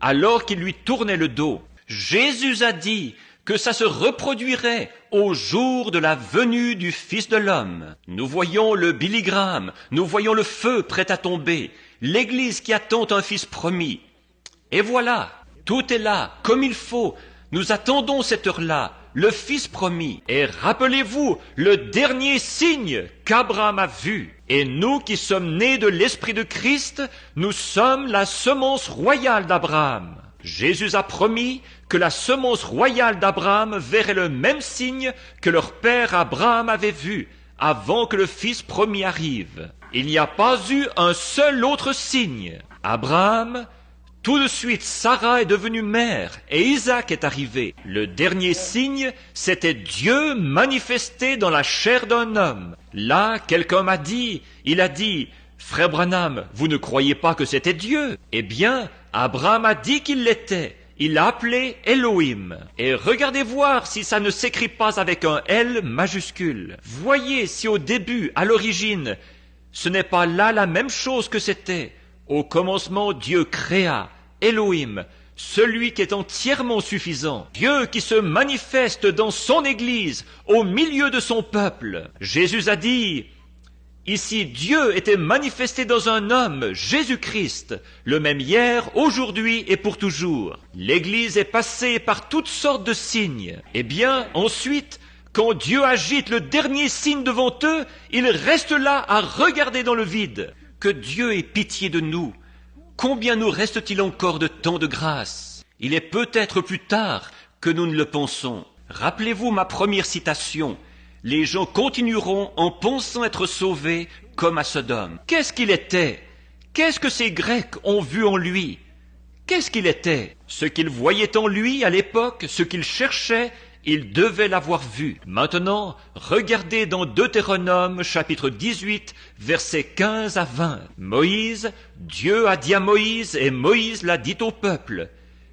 alors qu'il lui tournait le dos. Jésus a dit que ça se reproduirait au jour de la venue du Fils de l'homme. Nous voyons le Billy Graham, nous voyons le feu prêt à tomber, l'Église qui attend un Fils promis. Et voilà, tout est là, comme il faut. Nous attendons cette heure-là, le Fils promis. Et rappelez-vous, le dernier signe qu'Abraham a vu. Et nous qui sommes nés de l'Esprit de Christ, nous sommes la semence royale d'Abraham. Jésus a promis que la semence royale d'Abraham verrait le même signe que leur père Abraham avait vu, avant que le fils promis arrive. Il n'y a pas eu un seul autre signe. Abraham, tout de suite, Sarah est devenue mère et Isaac est arrivé. Le dernier signe, c'était Dieu manifesté dans la chair d'un homme. Là, quelqu'un m'a dit, il a dit, « Frère Branham, vous ne croyez pas que c'était Dieu ?» Eh bien, Abraham a dit qu'il l'était. Il l'a appelé Elohim. Et regardez voir si ça ne s'écrit pas avec un L majuscule. Voyez si au début, à l'origine, ce n'est pas là la même chose que c'était. Au commencement, Dieu créa, Elohim, celui qui est entièrement suffisant. Dieu qui se manifeste dans son Église, au milieu de son peuple. Jésus a dit, ici Dieu était manifesté dans un homme, Jésus-Christ, le même hier, aujourd'hui et pour toujours. L'Église est passée par toutes sortes de signes. Eh bien, ensuite, quand Dieu agite le dernier signe devant eux, ils restent là à regarder dans le vide. Que Dieu ait pitié de nous. Combien nous reste-t-il encore de temps de grâce? Il est peut-être plus tard que nous ne le pensons. Rappelez-vous ma première citation. Les gens continueront en pensant être sauvés comme à Sodome. Qu'est-ce qu'il était? Qu'est-ce que ces Grecs ont vu en lui? Qu'est-ce qu'il était? Ce qu'ils voyaient en lui à l'époque, ce qu'ils cherchaient, ils devaient l'avoir vu. Maintenant, regardez dans Deutéronome chapitre 18, versets 15 à 20. Moïse, Dieu a dit à Moïse et Moïse l'a dit au peuple.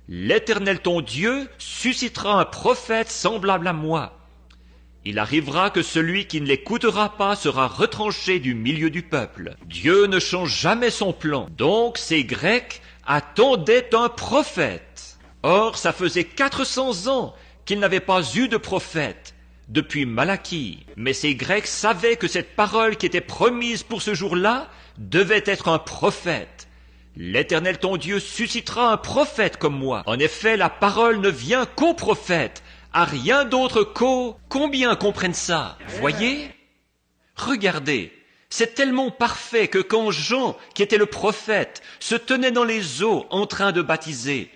L'Éternel ton Dieu suscitera un prophète semblable à moi. Il arrivera que celui qui ne l'écoutera pas sera retranché du milieu du peuple. Dieu ne change jamais son plan. Donc ces Grecs attendaient un prophète. Or, ça faisait 400 ans qu'il n'avait pas eu de prophète depuis Malachie. Mais ces Grecs savaient que cette parole qui était promise pour ce jour-là devait être un prophète. L'Éternel ton Dieu suscitera un prophète comme moi. En effet, la parole ne vient qu'au prophète, à rien d'autre qu'au... Combien comprennent ça? Voyez? Regardez, c'est tellement parfait que quand Jean, qui était le prophète, se tenait dans les eaux en train de baptiser,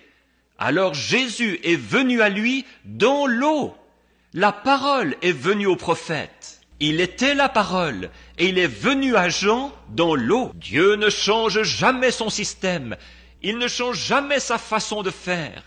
alors Jésus est venu à lui dans l'eau. La parole est venue au prophète. Il était la parole et il est venu à Jean dans l'eau. Dieu ne change jamais son système. Il ne change jamais sa façon de faire.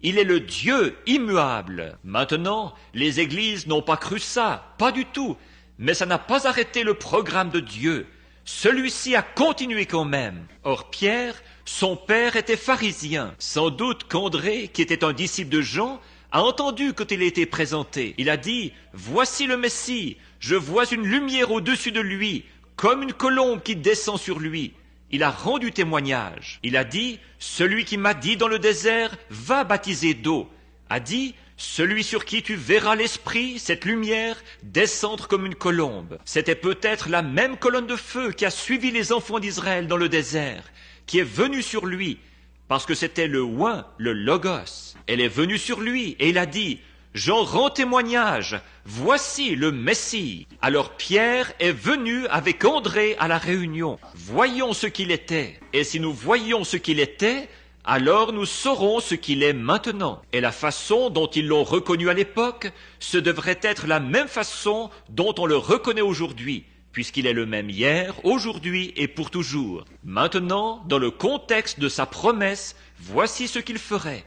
Il est le Dieu immuable. Maintenant, les églises n'ont pas cru ça, pas du tout. Mais ça n'a pas arrêté le programme de Dieu. Celui-ci a continué quand même. Or Pierre, son père était pharisien. Sans doute qu'André, qui était un disciple de Jean, a entendu quand il a été présenté. Il a dit, « Voici le Messie, je vois une lumière au-dessus de lui, comme une colombe qui descend sur lui. » Il a rendu témoignage. Il a dit, « Celui qui m'a dit dans le désert, va baptiser d'eau. » A dit, « Celui sur qui tu verras l'Esprit, cette lumière, descendre comme une colombe. » C'était peut-être la même colonne de feu qui a suivi les enfants d'Israël dans le désert, qui est venue sur lui, parce que c'était le oint, le logos. Elle est venue sur lui et il a dit, « J'en rends témoignage, voici le Messie. » Alors Pierre est venu avec André à la réunion. Voyons ce qu'il était. Et si nous voyons ce qu'il était, alors nous saurons ce qu'il est maintenant. Et la façon dont ils l'ont reconnu à l'époque, ce devrait être la même façon dont on le reconnaît aujourd'hui, puisqu'il est le même hier, aujourd'hui et pour toujours. Maintenant, dans le contexte de sa promesse, voici ce qu'il ferait.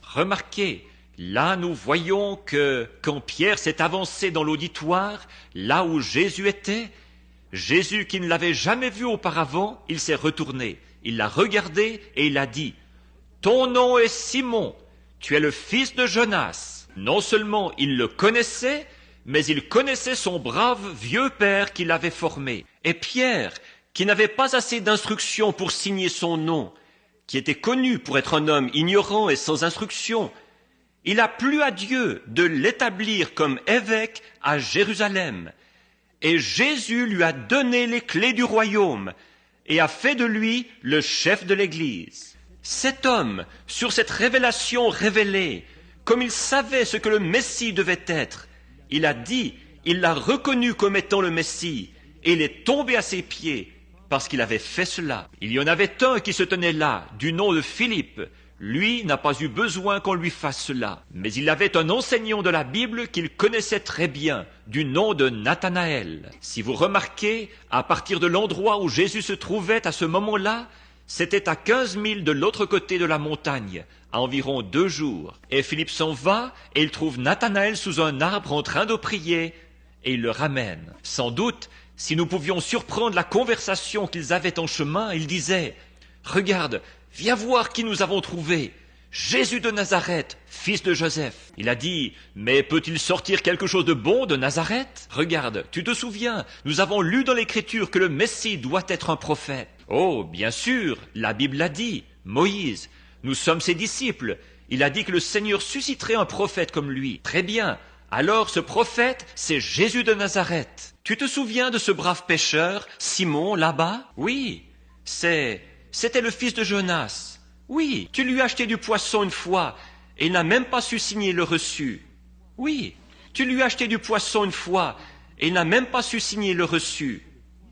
Remarquez, là nous voyons que quand Pierre s'est avancé dans l'auditoire, là où Jésus était, Jésus qui ne l'avait jamais vu auparavant, il s'est retourné, il l'a regardé et il a dit, « Ton nom est Simon, tu es le fils de Jonas. » Non seulement il le connaissait, mais il connaissait son brave vieux père qui l'avait formé. Et Pierre, qui n'avait pas assez d'instruction pour signer son nom, qui était connu pour être un homme ignorant et sans instruction, il a plu à Dieu de l'établir comme évêque à Jérusalem. Et Jésus lui a donné les clés du royaume et a fait de lui le chef de l'Église. Cet homme, sur cette révélation révélée, comme il savait ce que le Messie devait être, il a dit, il l'a reconnu comme étant le Messie, et il est tombé à ses pieds parce qu'il avait fait cela. Il y en avait un qui se tenait là, du nom de Philippe, Lui n'a pas eu besoin qu'on lui fasse cela. Mais il avait un enseignant de la Bible qu'il connaissait très bien, du nom de Nathanaël. Si vous remarquez, à partir de l'endroit où Jésus se trouvait à ce moment-là, c'était à 15 milles de l'autre côté de la montagne, à environ 2 jours. Et Philippe s'en va et il trouve Nathanaël sous un arbre en train de prier et il le ramène. Sans doute, si nous pouvions surprendre la conversation qu'ils avaient en chemin, il disait « Regarde, viens voir qui nous avons trouvé, Jésus de Nazareth, fils de Joseph. » Il a dit « Mais peut-il sortir quelque chose de bon de Nazareth? Regarde, tu te souviens, nous avons lu dans l'Écriture que le Messie doit être un prophète. » Oh, bien sûr, la Bible l'a dit, Moïse, nous sommes ses disciples. Il a dit que le Seigneur susciterait un prophète comme lui. Très bien, alors ce prophète, c'est Jésus de Nazareth. Tu te souviens de ce brave pêcheur, Simon, là-bas? Oui, c'était le fils de Jonas. Oui, tu lui as acheté du poisson une fois, et il n'a même pas su signer le reçu. Oui, tu lui as acheté du poisson une fois, et il n'a même pas su signer le reçu.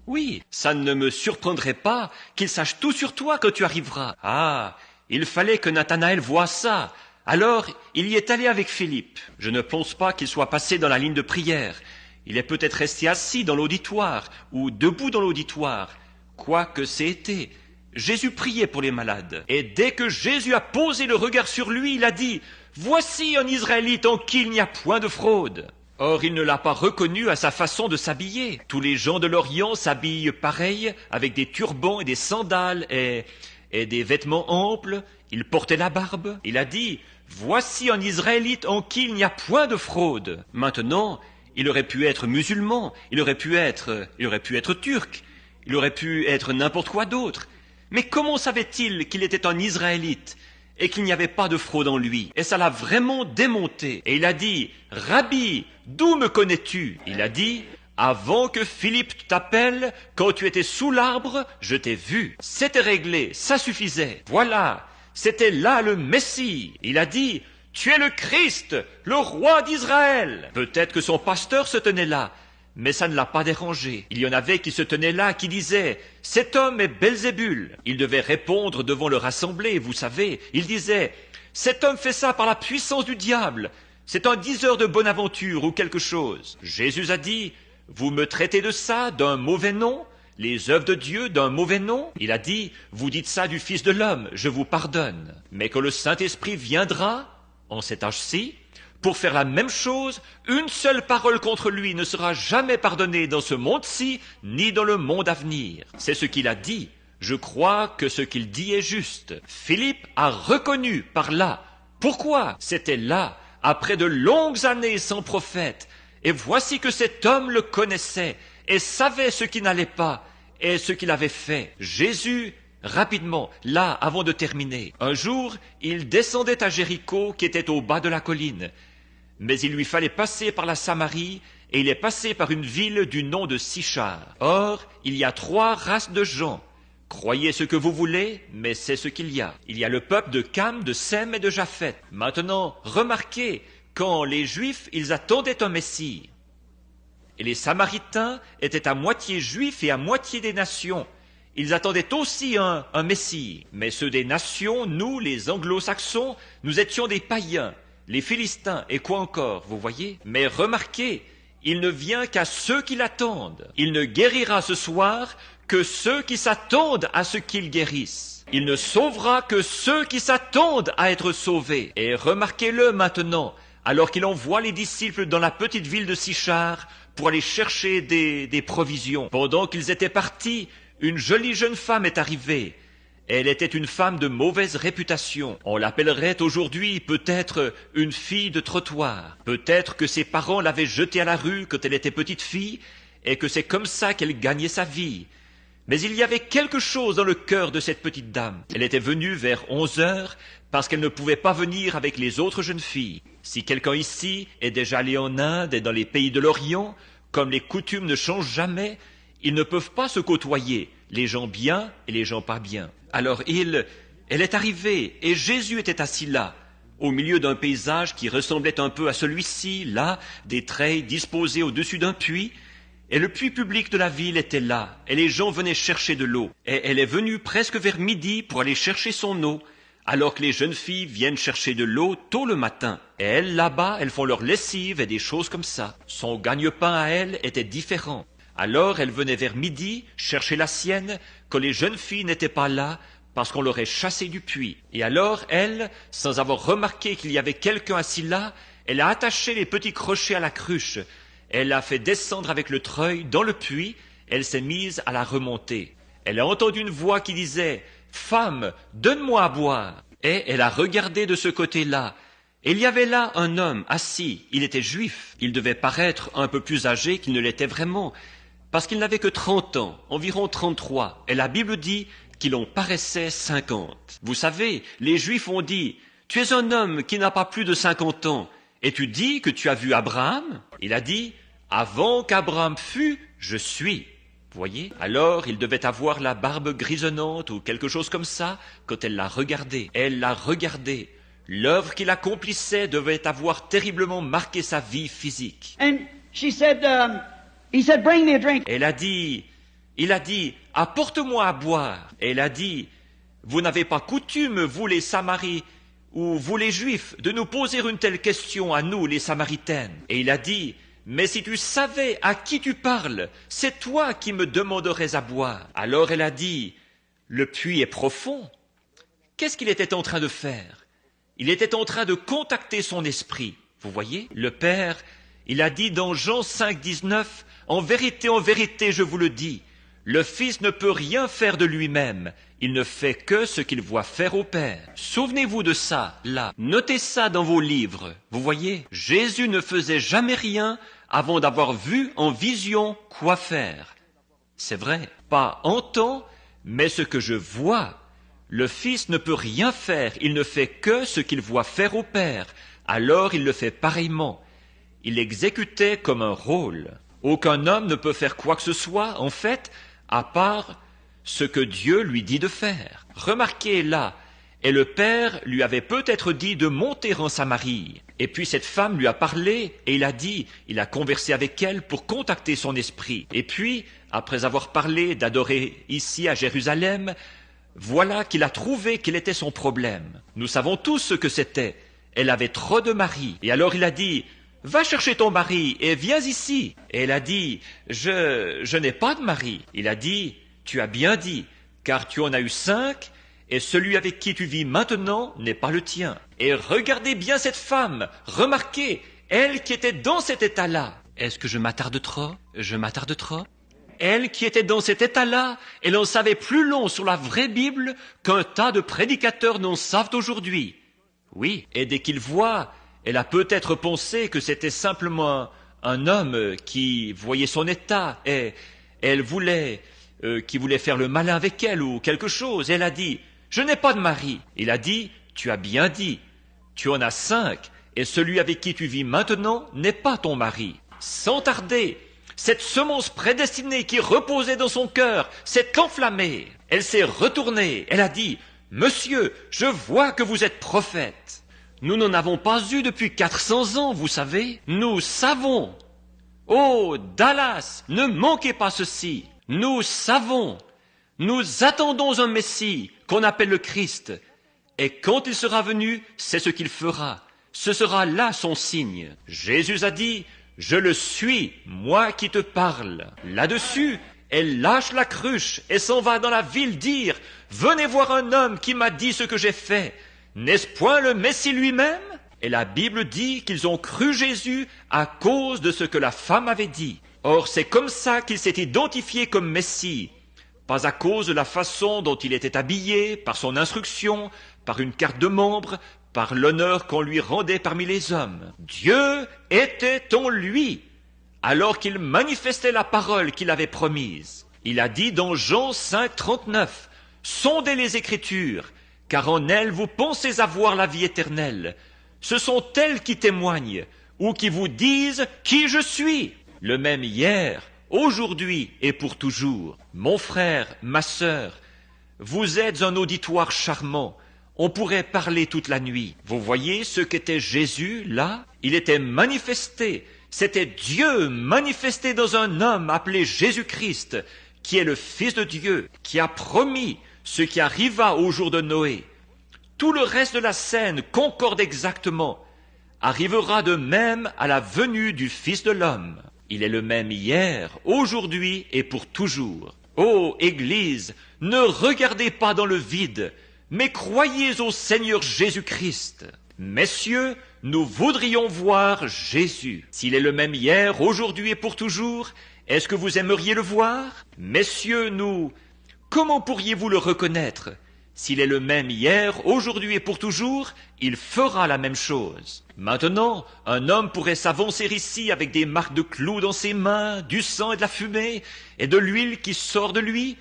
Oui, ça ne me surprendrait pas qu'il sache tout sur toi quand tu arriveras. Ah, il fallait que Nathanaël voie ça. Alors, il y est allé avec Philippe. Je ne pense pas qu'il soit passé dans la ligne de prière. Il est peut-être resté assis dans l'auditoire ou debout dans l'auditoire. Quoi que c'est été, Jésus priait pour les malades. Et dès que Jésus a posé le regard sur lui, il a dit « Voici un Israélite en qui il n'y a point de fraude ». Or, il ne l'a pas reconnu à sa façon de s'habiller. Tous les gens de l'Orient s'habillent pareil, avec des turbans et des sandales et des vêtements amples. Il portait la barbe. Il a dit « Voici un Israélite en qui il n'y a point de fraude ». Maintenant, il aurait pu être musulman, il aurait pu être turc, il aurait pu être n'importe quoi d'autre. Mais comment savait-il qu'il était un Israélite et qu'il n'y avait pas de fraude en lui? Et ça l'a vraiment démonté. Et il a dit « Rabbi, d'où me connais-tu » Il a dit « Avant que Philippe t'appelle, quand tu étais sous l'arbre, je t'ai vu. » C'était réglé, ça suffisait. Voilà, c'était là le Messie. Il a dit « Tu es le Christ, le roi d'Israël. » Peut-être que son pasteur se tenait là, mais ça ne l'a pas dérangé. Il y en avait qui se tenaient là, qui disaient « Cet homme est Belzébul ». Il devait répondre devant leur assemblée, vous savez. Il disait « Cet homme fait ça par la puissance du diable. C'est un diseur de bonne aventure ou quelque chose. » Jésus a dit « Vous me traitez de ça, d'un mauvais nom, les œuvres de Dieu d'un mauvais nom ?» Il a dit « Vous dites ça du Fils de l'homme, je vous pardonne. Mais quand le Saint-Esprit viendra, en cet âge-ci, pour faire la même chose, une seule parole contre lui ne sera jamais pardonnée dans ce monde-ci, ni dans le monde à venir. » C'est ce qu'il a dit. Je crois que ce qu'il dit est juste. Philippe a reconnu par là. Pourquoi? C'était là, après de longues années sans prophète. Et voici que cet homme le connaissait et savait ce qui n'allait pas et ce qu'il avait fait. Jésus, rapidement, là, avant de terminer. Un jour, il descendait à Jéricho qui était au bas de la colline. Mais il lui fallait passer par la Samarie, et il est passé par une ville du nom de Sichar. Or, il y a 3 races de gens. Croyez ce que vous voulez, mais c'est ce qu'il y a. Il y a le peuple de Cam, de Sem et de Japheth. Maintenant, remarquez, quand les Juifs, ils attendaient un Messie. Et les Samaritains étaient à moitié Juifs et à moitié des nations. Ils attendaient aussi un Messie. Mais ceux des nations, nous, les Anglo-Saxons, nous étions des païens. Les Philistins, et quoi encore, vous voyez? Mais remarquez, il ne vient qu'à ceux qui l'attendent. Il ne guérira ce soir que ceux qui s'attendent à ce qu'il guérisse. Il ne sauvera que ceux qui s'attendent à être sauvés. Et remarquez-le maintenant, alors qu'il envoie les disciples dans la petite ville de Sichar pour aller chercher des provisions. Pendant qu'ils étaient partis, une jolie jeune femme est arrivée. Elle était une femme de mauvaise réputation. On l'appellerait aujourd'hui peut-être une fille de trottoir. Peut-être que ses parents l'avaient jetée à la rue quand elle était petite fille et que c'est comme ça qu'elle gagnait sa vie. Mais il y avait quelque chose dans le cœur de cette petite dame. Elle était venue vers 11 heures parce qu'elle ne pouvait pas venir avec les autres jeunes filles. Si quelqu'un ici est déjà allé en Inde et dans les pays de l'Orient, comme les coutumes ne changent jamais, ils ne peuvent pas se côtoyer, les gens bien et les gens pas bien. Alors elle est arrivée et Jésus était assis là, au milieu d'un paysage qui ressemblait un peu à celui-ci, là, des treilles disposées au-dessus d'un puits, et le puits public de la ville était là, et les gens venaient chercher de l'eau. Et elle est venue presque vers midi pour aller chercher son eau. alors que les jeunes filles viennent chercher de l'eau tôt le matin. Et elles, là-bas, elles font leur lessive et des choses comme ça. Son gagne-pain à elle était différent. Alors elle venait vers midi chercher la sienne quand les jeunes filles n'étaient pas là parce qu'on l'aurait chassée du puits. Et alors elle, sans avoir remarqué qu'il y avait quelqu'un assis là, elle a attaché les petits crochets à la cruche. Elle l'a fait descendre avec le treuil dans le puits. Elle s'est mise à la remonter. Elle a entendu une voix qui disait « Femme, donne-moi à boire !» Et elle a regardé de ce côté-là. Et il y avait là un homme assis. Il était juif. Il devait paraître un peu plus âgé qu'il ne l'était vraiment, parce qu'il n'avait que 30 ans, environ 33. Et la Bible dit qu'il en paraissait 50. Vous savez, les Juifs ont dit « Tu es un homme qui n'a pas plus de 50 ans, et tu dis que tu as vu Abraham ?» Il a dit « Avant qu'Abraham fût, je suis. » Vous voyez? Alors il devait avoir la barbe grisonnante ou quelque chose comme ça quand elle l'a regardé. Elle l'a regardé. L'œuvre qu'il accomplissait devait avoir terriblement marqué sa vie physique. And she said, he said, bring me a drink. Il a dit, apporte-moi à boire. Et elle a dit, vous n'avez pas coutume, vous les Samaris, ou vous les Juifs, de nous poser une telle question à nous, les Samaritaines. Et il a dit, mais si tu savais à qui tu parles, c'est toi qui me demanderais à boire. Alors elle a dit, le puits est profond. Qu'est-ce qu'il était en train de faire? Il était en train de contacter son esprit. Vous voyez? Le Père, il a dit dans Jean 5, 19, en vérité, je vous le dis, le Fils ne peut rien faire de lui-même. Il ne fait que ce qu'il voit faire au Père. Souvenez-vous de ça, là. Notez ça dans vos livres. Vous voyez? Jésus ne faisait jamais rien avant d'avoir vu en vision quoi faire. C'est vrai, pas en temps, mais ce que je vois. Le Fils ne peut rien faire, il ne fait que ce qu'il voit faire au Père. Alors il le fait pareillement. Il exécutait comme un rôle. Aucun homme ne peut faire quoi que ce soit, en fait, à part ce que Dieu lui dit de faire. Remarquez là, et le Père lui avait peut-être dit de monter en Samarie. Et puis cette femme lui a parlé, et il a conversé avec elle pour contacter son esprit. Et puis, après avoir parlé d'adorer ici à Jérusalem, voilà qu'il a trouvé quel était son problème. Nous savons tous ce que c'était. Elle avait trop de maris. Et alors il a dit, va chercher ton mari et viens ici. Et elle a dit, je n'ai pas de mari. Il a dit, tu as bien dit, car tu en as eu 5, et celui avec qui tu vis maintenant n'est pas le tien. Et regardez bien cette femme, remarquez, elle qui était dans cet état-là. Est-ce que je m'attarde trop? Elle qui était dans cet état-là, elle en savait plus long sur la vraie Bible qu'un tas de prédicateurs n'en savent aujourd'hui. Oui, et dès qu'il voit, elle a peut-être pensé que c'était simplement un homme qui voyait son état et elle voulait, qui voulait faire le malin avec elle ou quelque chose. Elle a dit, je n'ai pas de mari. Il a dit, tu as bien dit, tu en as 5 et celui avec qui tu vis maintenant n'est pas ton mari. Sans tarder, cette semence prédestinée qui reposait dans son cœur s'est enflammée. Elle s'est retournée. Elle a dit, monsieur, je vois que vous êtes prophète. Nous n'en avons pas eu depuis 400 ans, vous savez. Nous savons. Oh, Dallas, ne manquez pas ceci. Nous savons. Nous attendons un Messie qu'on appelle le Christ. Et quand il sera venu, c'est ce qu'il fera. Ce sera là son signe. Jésus a dit, je le suis, moi qui te parle. Là-dessus, elle lâche la cruche et s'en va dans la ville dire, venez voir un homme qui m'a dit ce que j'ai fait. N'est-ce point le Messie lui-même? Et la Bible dit qu'ils ont cru Jésus à cause de ce que la femme avait dit. Or, c'est comme ça qu'il s'est identifié comme Messie. Pas à cause de la façon dont il était habillé, par son instruction, par une carte de membre, par l'honneur qu'on lui rendait parmi les hommes. Dieu était en lui, alors qu'il manifestait la parole qu'il avait promise. Il a dit dans Jean 5, 39, « Sondez les Écritures, car en elles vous pensez avoir la vie éternelle. Ce sont elles qui témoignent, ou qui vous disent qui je suis, le même hier, aujourd'hui et pour toujours. Mon frère, ma sœur, vous êtes un auditoire charmant. On pourrait parler toute la nuit. Vous voyez ce qu'était Jésus, là? Il était manifesté. C'était Dieu manifesté dans un homme appelé Jésus-Christ, qui est le Fils de Dieu, qui a promis ce qui arriva au jour de Noé. tout le reste de la scène concorde exactement, arrivera de même à la venue du Fils de l'homme. Il est le même hier, aujourd'hui et pour toujours. Ô Église, ne regardez pas dans le vide, mais croyez au Seigneur Jésus-Christ. Messieurs, nous voudrions voir Jésus. S'il est le même hier, aujourd'hui et pour toujours, est-ce que vous aimeriez le voir? Messieurs, comment pourriez-vous le reconnaître? S'il est le même hier, aujourd'hui et pour toujours, il fera la même chose. Maintenant, un homme pourrait s'avancer ici avec des marques de clous dans ses mains, du sang et de la fumée, et de l'huile qui sort de lui.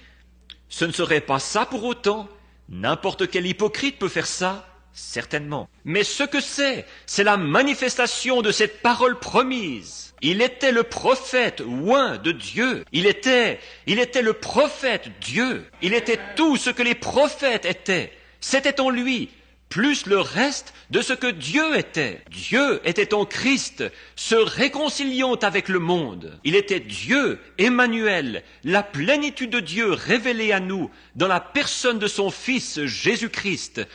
Ce ne serait pas ça pour autant. N'importe quel hypocrite peut faire ça, certainement. Mais ce que c'est la manifestation de cette parole promise. Il était le prophète oint de Dieu. Il était le prophète Dieu. Il était tout ce que les prophètes étaient. C'était en lui, plus le reste de ce que Dieu était. Dieu était en Christ, se réconciliant avec le monde. Il était Dieu, Emmanuel, la plénitude de Dieu révélée à nous dans la personne de son Fils Jésus-Christ,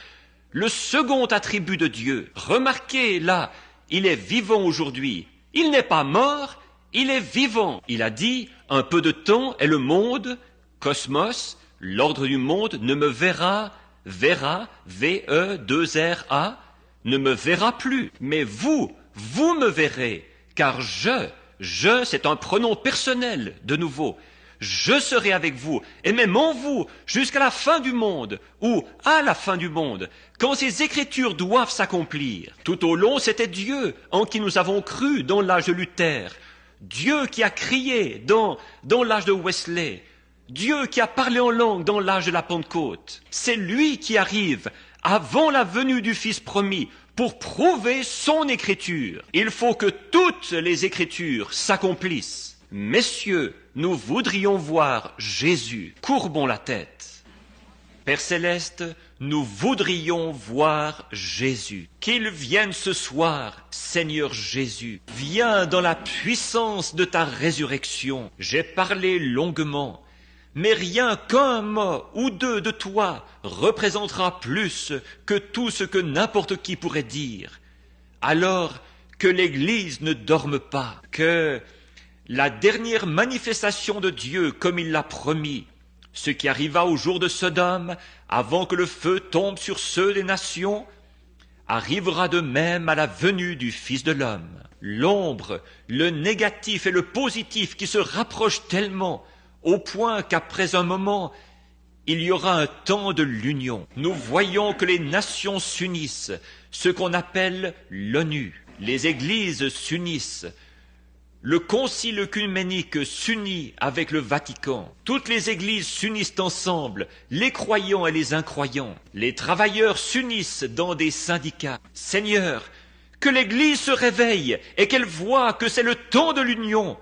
le second attribut de Dieu. Remarquez là, il est vivant aujourd'hui. Il n'est pas mort, il est vivant. Il a dit, un peu de temps et le monde, cosmos, l'ordre du monde, ne me verra, V-E-2-R-A, ne me verra plus. Mais vous me verrez, car je, c'est un pronom personnel, de nouveau. Je serai avec vous, et même en vous, jusqu'à la fin du monde, ou à la fin du monde, quand ces écritures doivent s'accomplir. Tout au long, c'était Dieu en qui nous avons cru dans l'âge de Luther, Dieu qui a crié dans l'âge de Wesley, Dieu qui a parlé en langue dans l'âge de la Pentecôte. C'est lui qui arrive avant la venue du Fils promis pour prouver son écriture. Il faut que toutes les écritures s'accomplissent. Messieurs, nous voudrions voir Jésus. Courbons la tête. Père Céleste, nous voudrions voir Jésus. Qu'il vienne ce soir, Seigneur Jésus. Viens dans la puissance de ta résurrection. J'ai parlé longuement, mais rien qu'un mot ou deux de toi représentera plus que tout ce que n'importe qui pourrait dire. Alors que l'Église ne dorme pas, que la dernière manifestation de Dieu comme il l'a promis, ce qui arriva au jour de Sodome, avant que le feu tombe sur ceux des nations, arrivera de même à la venue du Fils de l'homme. L'ombre, le négatif et le positif qui se rapprochent tellement, au point qu'après un moment, il y aura un temps de l'union. Nous voyons que les nations s'unissent, ce qu'on appelle l'ONU. Les églises s'unissent. Le concile œcuménique s'unit avec le Vatican. Toutes les églises s'unissent ensemble, les croyants et les incroyants. Les travailleurs s'unissent dans des syndicats. Seigneur, que l'Église se réveille et qu'elle voie que c'est le temps de l'union,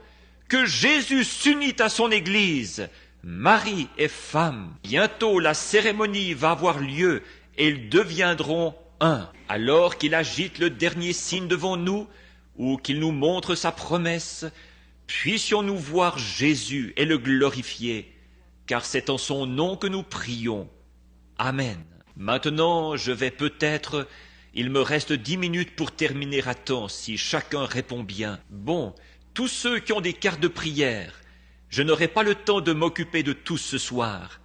que Jésus s'unit à son Église, mari et femme. Bientôt la cérémonie va avoir lieu et ils deviendront un. Alors qu'il agite le dernier signe devant nous, ou qu'il nous montre sa promesse, puissions-nous voir Jésus et le glorifier, car c'est en son nom que nous prions. Amen. Maintenant, il me reste 10 minutes pour terminer à temps, si chacun répond bien. Bon, tous ceux qui ont des cartes de prière, je n'aurai pas le temps de m'occuper de tous ce soir,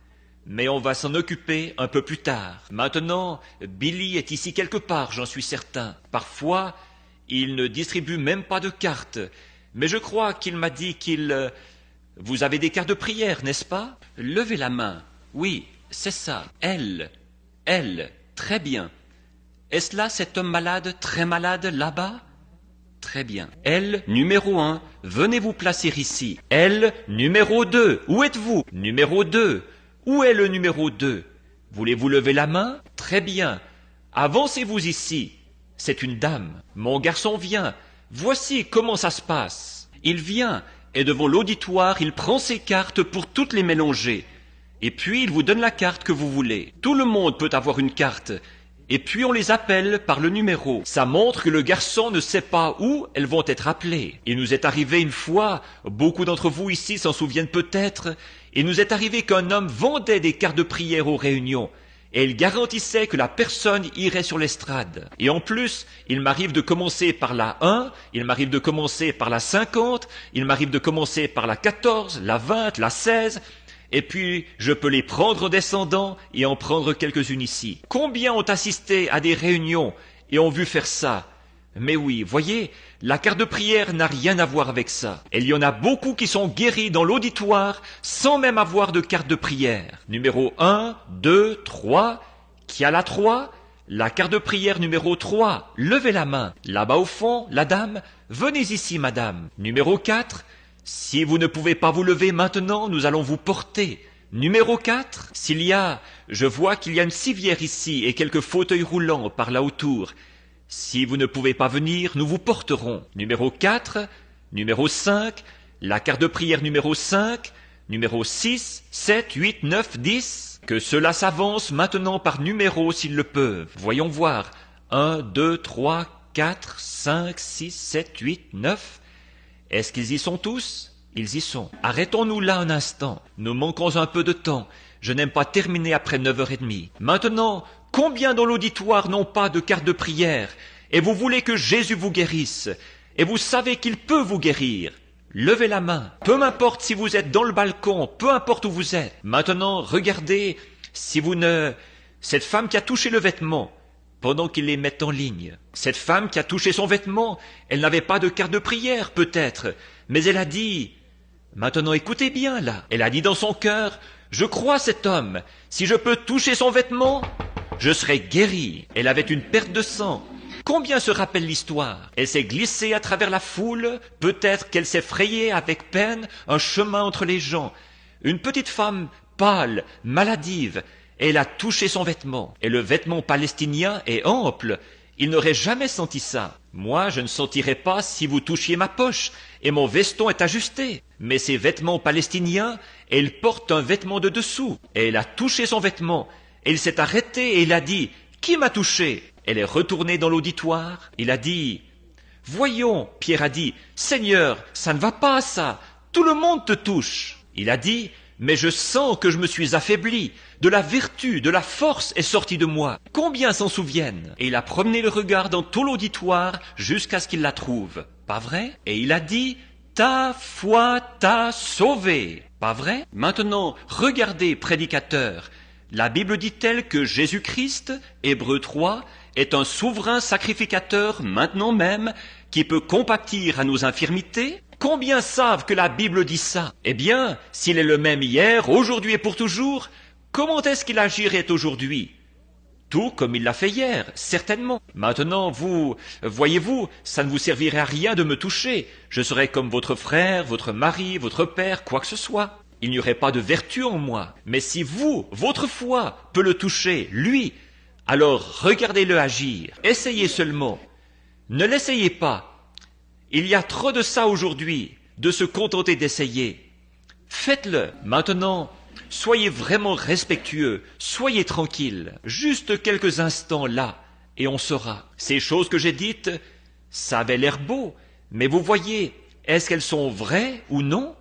mais on va s'en occuper un peu plus tard. Maintenant, Billy est ici quelque part, j'en suis certain. Parfois, il ne distribue même pas de cartes, mais je crois qu'il m'a dit Vous avez des cartes de prière, n'est-ce pas? Levez la main. Oui, c'est ça. Elle, très bien. Est-ce là cet homme malade, très malade, là-bas? Très bien. Elle, numéro 1, venez vous placer ici. Elle, numéro 2, où êtes-vous? Numéro 2, où est le numéro 2? Voulez-vous lever la main? Très bien. Avancez-vous ici. C'est une dame. Mon garçon vient. Voici comment ça se passe. Il vient, et devant l'auditoire, il prend ses cartes pour toutes les mélanger. Et puis, il vous donne la carte que vous voulez. Tout le monde peut avoir une carte. Et puis, on les appelle par le numéro. Ça montre que le garçon ne sait pas où elles vont être appelées. Il nous est arrivé une fois, beaucoup d'entre vous ici s'en souviennent peut-être, il nous est arrivé qu'un homme vendait des cartes de prière aux réunions. et il garantissait que la personne irait sur l'estrade. Et en plus, il m'arrive de commencer par la 1, il m'arrive de commencer par la 50, il m'arrive de commencer par la 14, la 20, la 16, et puis je peux les prendre en descendant et en prendre quelques-unes ici. Combien ont assisté à des réunions et ont vu faire ça? Mais oui, voyez, la carte de prière n'a rien à voir avec ça. Et il y en a beaucoup qui sont guéris dans l'auditoire sans même avoir de carte de prière. Numéro 1, 2, 3, qui a la 3? La carte de prière numéro 3, levez la main. Là-bas au fond, la dame, venez ici madame. Numéro 4, si vous ne pouvez pas vous lever maintenant, nous allons vous porter. Numéro 4, je vois qu'il y a une civière ici et quelques fauteuils roulants par là autour. Si vous ne pouvez pas venir, nous vous porterons. Numéro 4, numéro 5, la carte de prière numéro 5, numéro 6, 7, 8, 9, 10. Que cela s'avance maintenant par numéro s'ils le peuvent. Voyons voir. 1, 2, 3, 4, 5, 6, 7, 8, 9. Est-ce qu'ils y sont tous? Ils y sont. Arrêtons-nous là un instant. Nous manquons un peu de temps. Je n'aime pas terminer après 9h30. Maintenant, combien dans l'auditoire n'ont pas de carte de prière? Et vous voulez que Jésus vous guérisse? Et vous savez qu'il peut vous guérir? Levez la main. Peu m'importe si vous êtes dans le balcon, peu importe où vous êtes. Maintenant, regardez cette femme qui a touché le vêtement, pendant qu'ils les mettent en ligne. Cette femme qui a touché son vêtement, elle n'avait pas de carte de prière, peut-être, mais elle a dit... Maintenant, écoutez bien, là. Elle a dit dans son cœur, « Je crois cet homme. Si je peux toucher son vêtement, je serai guéri. » Elle avait une perte de sang. Combien se rappelle l'histoire? Elle s'est glissée à travers la foule. Peut-être qu'elle s'est frayée avec peine un chemin entre les gens. Une petite femme pâle, maladive. Elle a touché son vêtement. Et le vêtement palestinien est ample. Il n'aurait jamais senti ça. Moi, je ne sentirais pas si vous touchiez ma poche, et mon veston est ajusté. Mais ces vêtements palestiniens, elle porte un vêtement de dessous. Et elle a touché son vêtement. Elle s'est arrêtée et il a dit, « Qui m'a touché ?» Elle est retournée dans l'auditoire. Il a dit, « Voyons, Pierre a dit, « Seigneur, ça ne va pas ça. Tout le monde te touche. » Il a dit, « Mais je sens que je me suis affaibli. De la vertu, de la force est sortie de moi. » Combien s'en souviennent? Et il a promené le regard dans tout l'auditoire jusqu'à ce qu'il la trouve. Pas vrai? Et il a dit, « Ta foi t'a sauvé. » Pas vrai? Maintenant, regardez, prédicateur. La Bible dit-elle que Jésus-Christ, Hébreux 3, est un souverain sacrificateur maintenant même qui peut compatir à nos infirmités? Combien savent que la Bible dit ça? Eh bien, s'il est le même hier, aujourd'hui et pour toujours, comment est-ce qu'il agirait aujourd'hui? Tout comme il l'a fait hier, certainement. Maintenant, voyez-vous, ça ne vous servirait à rien de me toucher. Je serais comme votre frère, votre mari, votre père, quoi que ce soit. Il n'y aurait pas de vertu en moi. Mais si votre foi peut le toucher, lui, alors regardez-le agir. Essayez seulement. Ne l'essayez pas. Il y a trop de ça aujourd'hui, de se contenter d'essayer. Faites-le. Maintenant, soyez vraiment respectueux, soyez tranquille. Juste quelques instants là, et on saura. Ces choses que j'ai dites, ça avait l'air beau, mais vous voyez, est-ce qu'elles sont vraies ou non?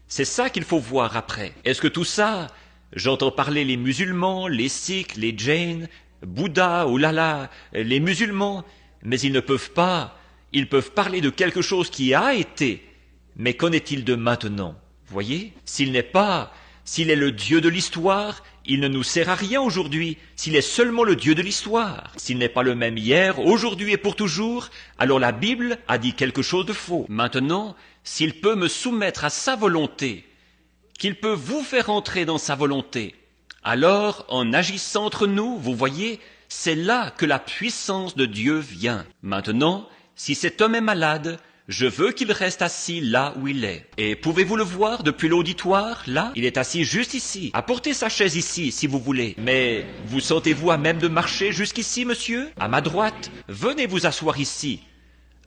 C'est ça qu'il faut voir après. Est-ce que tout ça, j'entends parler les musulmans, les sikhs, les jains, Bouddha, oh là là, les musulmans, mais ils peuvent parler de quelque chose qui a été, mais qu'en est-il de maintenant? Voyez, s'il est le Dieu de l'histoire, il ne nous sert à rien aujourd'hui, s'il est seulement le Dieu de l'histoire. S'il n'est pas le même hier, aujourd'hui et pour toujours, alors la Bible a dit quelque chose de faux. Maintenant, s'il peut me soumettre à sa volonté, qu'il peut vous faire entrer dans sa volonté, alors, en agissant entre nous, vous voyez, c'est là que la puissance de Dieu vient. Maintenant, si cet homme est malade, je veux qu'il reste assis là où il est. Et pouvez-vous le voir depuis l'auditoire, là? Il est assis juste ici. Apportez sa chaise ici, si vous voulez. Mais vous sentez-vous à même de marcher jusqu'ici, monsieur? À ma droite, venez vous asseoir ici.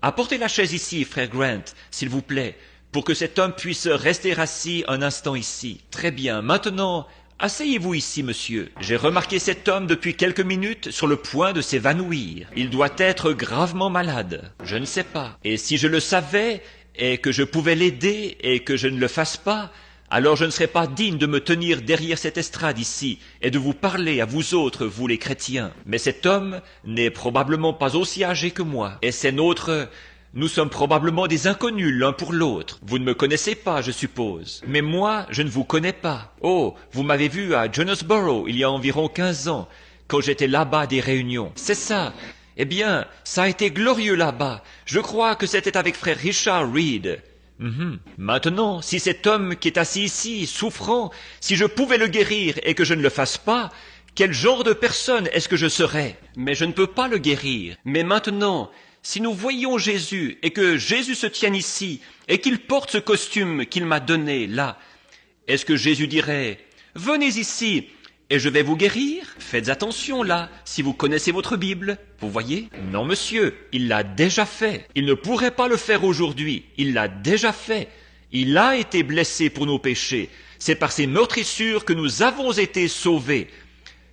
Apportez la chaise ici, frère Grant, s'il vous plaît, pour que cet homme puisse rester assis un instant ici. Très bien. Maintenant, asseyez-vous ici, monsieur. J'ai remarqué cet homme depuis quelques minutes sur le point de s'évanouir. Il doit être gravement malade. Je ne sais pas. Et si je le savais, et que je pouvais l'aider, et que je ne le fasse pas, alors je ne serai pas digne de me tenir derrière cette estrade ici et de vous parler à vous autres, vous les chrétiens. Mais cet homme n'est probablement pas aussi âgé que moi, et c'est notre... Nous sommes probablement des inconnus l'un pour l'autre. Vous ne me connaissez pas, je suppose. Mais moi, je ne vous connais pas. Oh, vous m'avez vu à Jonesboro il y a environ 15 ans, quand j'étais là-bas à des réunions. C'est ça. Eh bien, ça a été glorieux là-bas. Je crois que c'était avec frère Richard Reed. Maintenant, si cet homme qui est assis ici, souffrant, si je pouvais le guérir et que je ne le fasse pas, quel genre de personne est-ce que je serais? Mais je ne peux pas le guérir. Mais maintenant, si nous voyions Jésus et que Jésus se tienne ici et qu'il porte ce costume qu'il m'a donné là, est-ce que Jésus dirait « Venez ici et je vais vous guérir » Faites attention là, si vous connaissez votre Bible, vous voyez? Non monsieur, il l'a déjà fait. Il ne pourrait pas le faire aujourd'hui, il l'a déjà fait. Il a été blessé pour nos péchés. C'est par ses meurtrissures que nous avons été sauvés.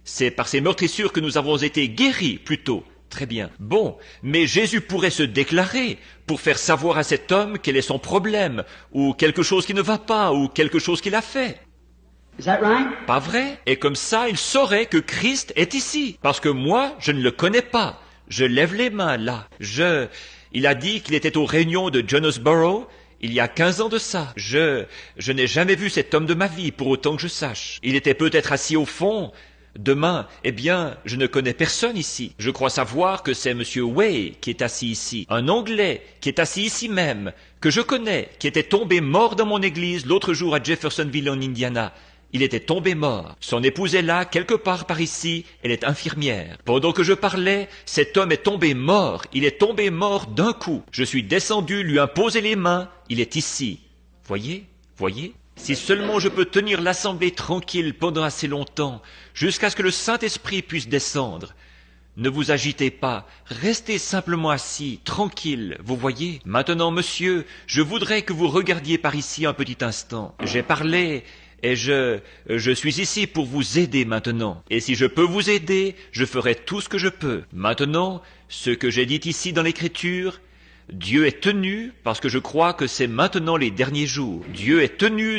C'est par ces meurtrissures que nous avons été guéris, plutôt. Très bien. Bon, mais Jésus pourrait se déclarer pour faire savoir à cet homme quel est son problème, ou quelque chose qui ne va pas, ou quelque chose qu'il a fait. Is that right? Pas vrai? Et comme ça, il saurait que Christ est ici. Parce que moi, je ne le connais pas. Je lève les mains là. Il a dit qu'il était aux réunions de Jonesboro il y a 15 ans de ça. Je n'ai jamais vu cet homme de ma vie, pour autant que je sache. Il était peut-être assis au fond. Demain, eh bien, je ne connais personne ici. Je crois savoir que c'est Monsieur Way qui est assis ici. Un Anglais qui est assis ici même, que je connais, qui était tombé mort dans mon église l'autre jour à Jeffersonville en Indiana. Il était tombé mort. Son épouse est là, quelque part par ici. Elle est infirmière. Pendant que je parlais, cet homme est tombé mort. Il est tombé mort d'un coup. Je suis descendu, lui imposer les mains. Il est ici. Voyez? Voyez? Si seulement je peux tenir l'assemblée tranquille pendant assez longtemps, jusqu'à ce que le Saint-Esprit puisse descendre. Ne vous agitez pas, restez simplement assis, tranquille, vous voyez. Maintenant, monsieur, je voudrais que vous regardiez par ici un petit instant. J'ai parlé et je suis ici pour vous aider maintenant. Et si je peux vous aider, je ferai tout ce que je peux. Maintenant, ce que j'ai dit ici dans l'Écriture, Dieu est tenu, parce que je crois que c'est maintenant les derniers jours, Dieu est tenu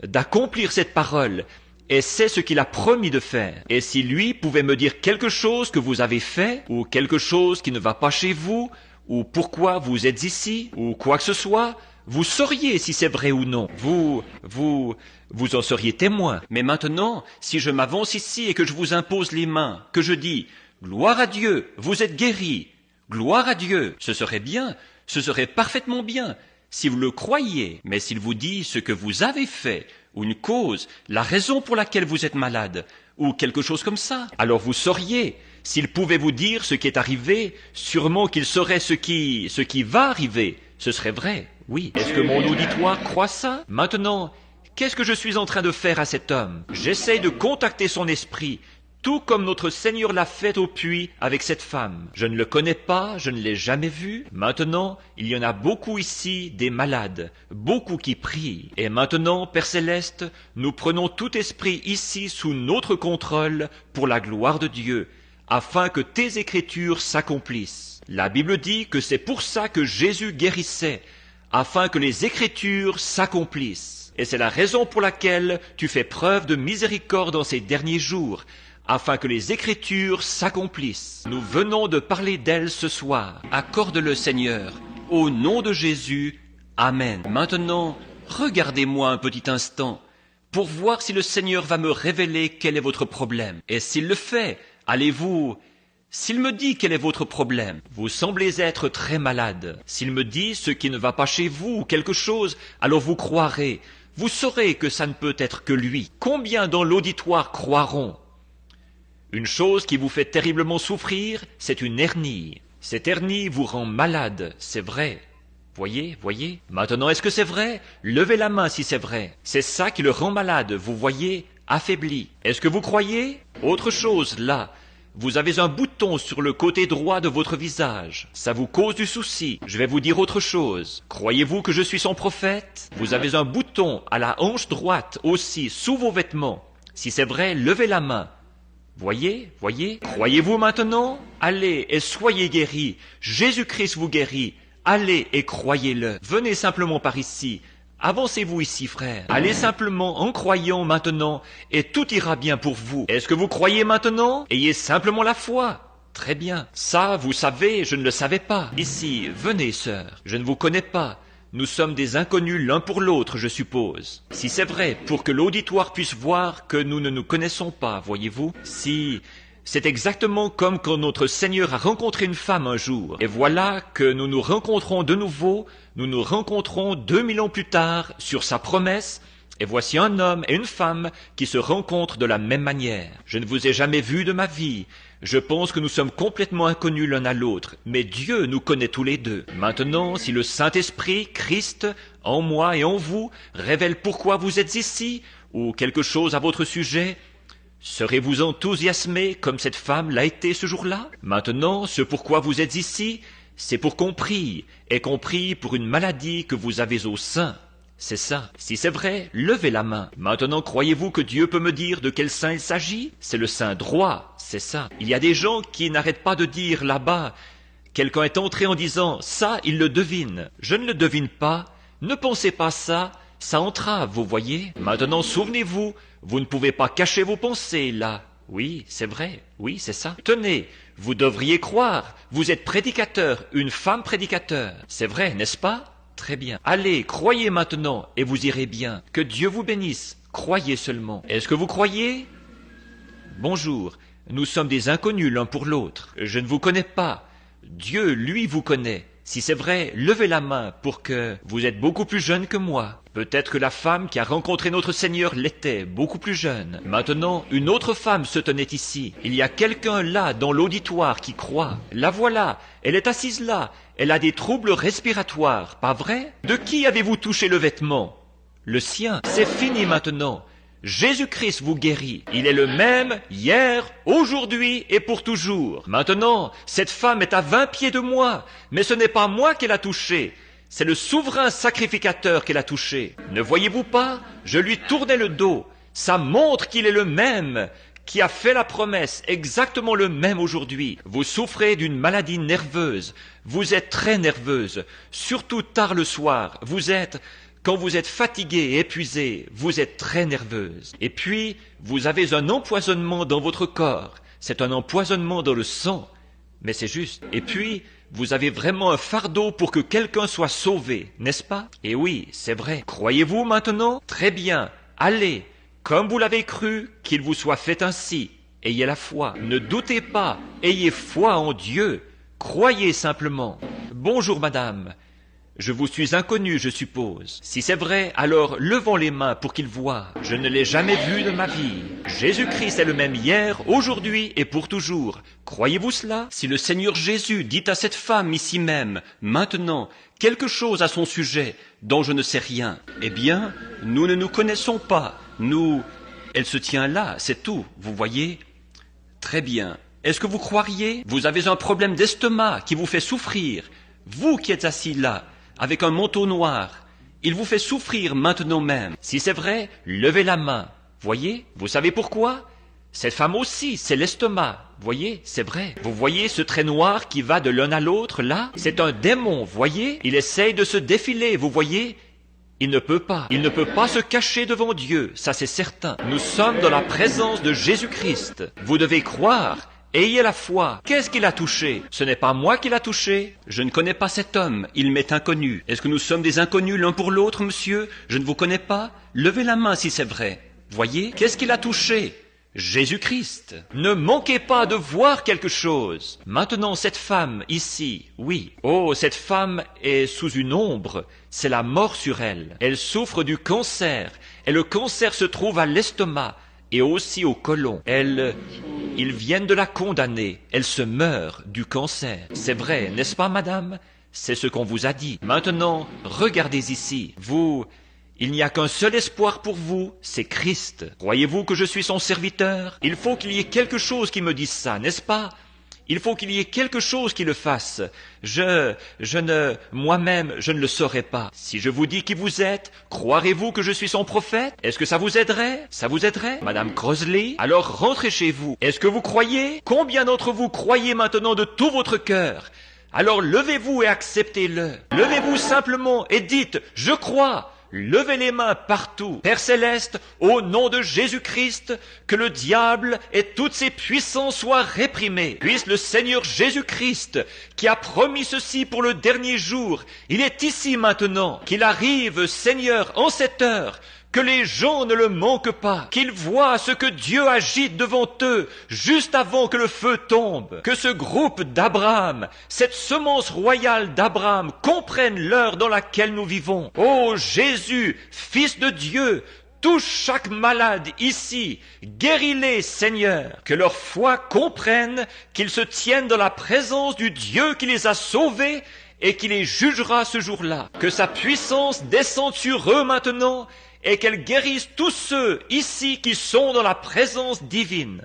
d'accomplir cette parole, et c'est ce qu'il a promis de faire. Et si lui pouvait me dire quelque chose que vous avez fait, ou quelque chose qui ne va pas chez vous, ou pourquoi vous êtes ici, ou quoi que ce soit, vous sauriez si c'est vrai ou non. Vous en seriez témoin. Mais maintenant, si je m'avance ici et que je vous impose les mains, que je dis « Gloire à Dieu, vous êtes guéris », gloire à Dieu, ce serait bien, ce serait parfaitement bien, si vous le croyez. Mais s'il vous dit ce que vous avez fait, ou une cause, la raison pour laquelle vous êtes malade, ou quelque chose comme ça, alors vous sauriez. S'il pouvait vous dire ce qui est arrivé, sûrement qu'il saurait ce qui va arriver. Ce serait vrai, oui. Est-ce que mon auditoire croit ça? Maintenant, qu'est-ce que je suis en train de faire à cet homme? J'essaye de contacter son esprit, tout comme notre Seigneur l'a fait au puits avec cette femme. Je ne le connais pas, je ne l'ai jamais vu. Maintenant, il y en a beaucoup ici, des malades, beaucoup qui prient. Et maintenant, Père Céleste, nous prenons tout esprit ici sous notre contrôle pour la gloire de Dieu, afin que tes Écritures s'accomplissent. La Bible dit que c'est pour ça que Jésus guérissait, afin que les Écritures s'accomplissent. Et c'est la raison pour laquelle tu fais preuve de miséricorde dans ces derniers jours, afin que les Écritures s'accomplissent. Nous venons de parler d'elle ce soir. Accorde-le, Seigneur, au nom de Jésus. Amen. Maintenant, regardez-moi un petit instant pour voir si le Seigneur va me révéler quel est votre problème. Et s'il le fait, allez-vous... S'il me dit quel est votre problème, vous semblez être très malade. S'il me dit ce qui ne va pas chez vous ou quelque chose, alors vous croirez. Vous saurez que ça ne peut être que lui. Combien dans l'auditoire croiront? Une chose qui vous fait terriblement souffrir, c'est une hernie. Cette hernie vous rend malade, c'est vrai. Voyez? Maintenant, est-ce que c'est vrai? Levez la main si c'est vrai. C'est ça qui le rend malade, vous voyez? Affaibli. Est-ce que vous croyez? Autre chose, là. Vous avez un bouton sur le côté droit de votre visage. Ça vous cause du souci. Je vais vous dire autre chose. Croyez-vous que je suis son prophète? Vous avez un bouton à la hanche droite aussi, sous vos vêtements. Si c'est vrai, levez la main. Voyez? Croyez-vous maintenant? Allez et soyez guéris. Jésus-Christ vous guérit. Allez et croyez-le. Venez simplement par ici. Avancez-vous ici, frère. Allez simplement en croyant maintenant et tout ira bien pour vous. Est-ce que vous croyez maintenant? Ayez simplement la foi. Très bien. Ça, vous savez, je ne le savais pas. Ici, venez, sœur. Je ne vous connais pas. Nous sommes des inconnus l'un pour l'autre, je suppose. Si c'est vrai, pour que l'auditoire puisse voir que nous ne nous connaissons pas, voyez-vous? Si... C'est exactement comme quand notre Seigneur a rencontré une femme un jour. Et voilà que nous nous rencontrons de nouveau, nous nous rencontrons 2000 ans plus tard sur sa promesse, et voici un homme et une femme qui se rencontrent de la même manière. Je ne vous ai jamais vu de ma vie. Je pense que nous sommes complètement inconnus l'un à l'autre, mais Dieu nous connaît tous les deux. Maintenant, si le Saint-Esprit, Christ, en moi et en vous, révèle pourquoi vous êtes ici, ou quelque chose à votre sujet, serez-vous enthousiasmé comme cette femme l'a été ce jour-là? Maintenant, ce pourquoi vous êtes ici, c'est pour qu'on prie, et qu'on prie pour une maladie que vous avez au sein. C'est ça. Si c'est vrai, levez la main. Maintenant, croyez-vous que Dieu peut me dire de quel sein il s'agit? C'est le sein droit, c'est ça. Il y a des gens qui n'arrêtent pas de dire là-bas, quelqu'un est entré en disant, ça, il le devine. Je ne le devine pas, ne pensez pas ça, ça entrave, vous voyez. Maintenant, souvenez-vous, vous ne pouvez pas cacher vos pensées, là. Oui, c'est vrai, oui, c'est ça. Tenez, vous devriez croire, vous êtes prédicateur, une femme prédicateur. C'est vrai, n'est-ce pas? Très bien. Allez, croyez maintenant, et vous irez bien. Que Dieu vous bénisse. Croyez seulement. Est-ce que vous croyez? Bonjour, nous sommes des inconnus l'un pour l'autre. Je ne vous connais pas. Dieu, lui, vous connaît. Si c'est vrai, levez la main pour que vous êtes beaucoup plus jeune que moi. Peut-être que la femme qui a rencontré notre Seigneur l'était, beaucoup plus jeune. Maintenant, une autre femme se tenait ici. Il y a quelqu'un là, dans l'auditoire, qui croit. La voilà, elle est assise là. Elle a des troubles respiratoires, pas vrai? De qui avez-vous touché le vêtement? Le sien. C'est fini maintenant. Jésus-Christ vous guérit. Il est le même hier, aujourd'hui et pour toujours. Maintenant, cette femme est à 20 pieds de moi, mais ce n'est pas moi qu'elle a touché. C'est le souverain sacrificateur qu'elle a touché. Ne voyez-vous pas? Je lui tournais le dos. Ça montre qu'il est le même, qui a fait la promesse, exactement le même aujourd'hui. Vous souffrez d'une maladie nerveuse. Vous êtes très nerveuse, surtout tard le soir. Quand vous êtes fatigué et épuisé, vous êtes très nerveuse. Et puis, vous avez un empoisonnement dans votre corps. C'est un empoisonnement dans le sang. Mais c'est juste. Et puis, vous avez vraiment un fardeau pour que quelqu'un soit sauvé, n'est-ce pas? Et oui, c'est vrai. Croyez-vous maintenant? Très bien. Allez, comme vous l'avez cru, qu'il vous soit fait ainsi. Ayez la foi. Ne doutez pas. Ayez foi en Dieu. Croyez simplement. Bonjour, madame. Je vous suis inconnu, je suppose. Si c'est vrai, alors levons les mains pour qu'il voie. Je ne l'ai jamais vu de ma vie. Jésus-Christ est le même hier, aujourd'hui et pour toujours. Croyez-vous cela? Si le Seigneur Jésus dit à cette femme ici même, maintenant, quelque chose à son sujet dont je ne sais rien, eh bien, nous ne nous connaissons pas. Elle se tient là, c'est tout, vous voyez? Très bien. Est-ce que vous croiriez? Vous avez un problème d'estomac qui vous fait souffrir. Vous qui êtes assis là, avec un manteau noir, il vous fait souffrir maintenant même. Si c'est vrai, levez la main. Voyez? Vous savez pourquoi? Cette femme aussi, c'est l'estomac. Voyez? C'est vrai. Vous voyez ce trait noir qui va de l'un à l'autre, là? C'est un démon, voyez? Il essaye de se défiler, vous voyez? Il ne peut pas. Il ne peut pas se cacher devant Dieu, ça c'est certain. Nous sommes dans la présence de Jésus-Christ. Vous devez croire. Ayez la foi. Qu'est-ce qu'il a touché? Ce n'est pas moi qui l'a touché. Je ne connais pas cet homme. Il m'est inconnu. Est-ce que nous sommes des inconnus l'un pour l'autre, monsieur? Je ne vous connais pas. Levez la main si c'est vrai. Voyez? Qu'est-ce qu'il a touché? Jésus-Christ. Ne manquez pas de voir quelque chose. Maintenant, cette femme, ici, oui. Oh, cette femme est sous une ombre. C'est la mort sur elle. Elle souffre du cancer. Et le cancer se trouve à l'estomac. Et aussi au côlon. Ils viennent de la condamner. Elle se meurt du cancer. C'est vrai, n'est-ce pas, madame? C'est ce qu'on vous a dit. Maintenant, regardez ici. Il n'y a qu'un seul espoir pour vous, c'est Christ. Croyez-vous que je suis son serviteur? Il faut qu'il y ait quelque chose qui me dise ça, n'est-ce pas? Il faut qu'il y ait quelque chose qui le fasse. Moi-même, je ne le saurais pas. Si je vous dis qui vous êtes, croirez-vous que je suis son prophète? Est-ce que ça vous aiderait? Ça vous aiderait? Madame Crossley? Alors rentrez chez vous. Est-ce que vous croyez? Combien d'entre vous croyez maintenant de tout votre cœur? Alors levez-vous et acceptez-le. Levez-vous simplement et dites, je crois. levez les mains partout. Père céleste, au nom de Jésus-Christ, que le diable et toutes ses puissances soient réprimées. Puisse le Seigneur Jésus-Christ, qui a promis ceci pour le dernier jour, il est ici maintenant, qu'il arrive, Seigneur, en cette heure, que les gens ne le manquent pas, qu'ils voient ce que Dieu agite devant eux, juste avant que le feu tombe, que ce groupe d'Abraham, cette semence royale d'Abraham, comprenne l'heure dans laquelle nous vivons. Ô Jésus, Fils de Dieu, touche chaque malade ici, guéris-les, Seigneur, que leur foi comprenne qu'ils se tiennent dans la présence du Dieu qui les a sauvés et qui les jugera ce jour-là. Que sa puissance descende sur eux maintenant et qu'elle guérisse tous ceux ici qui sont dans la présence divine.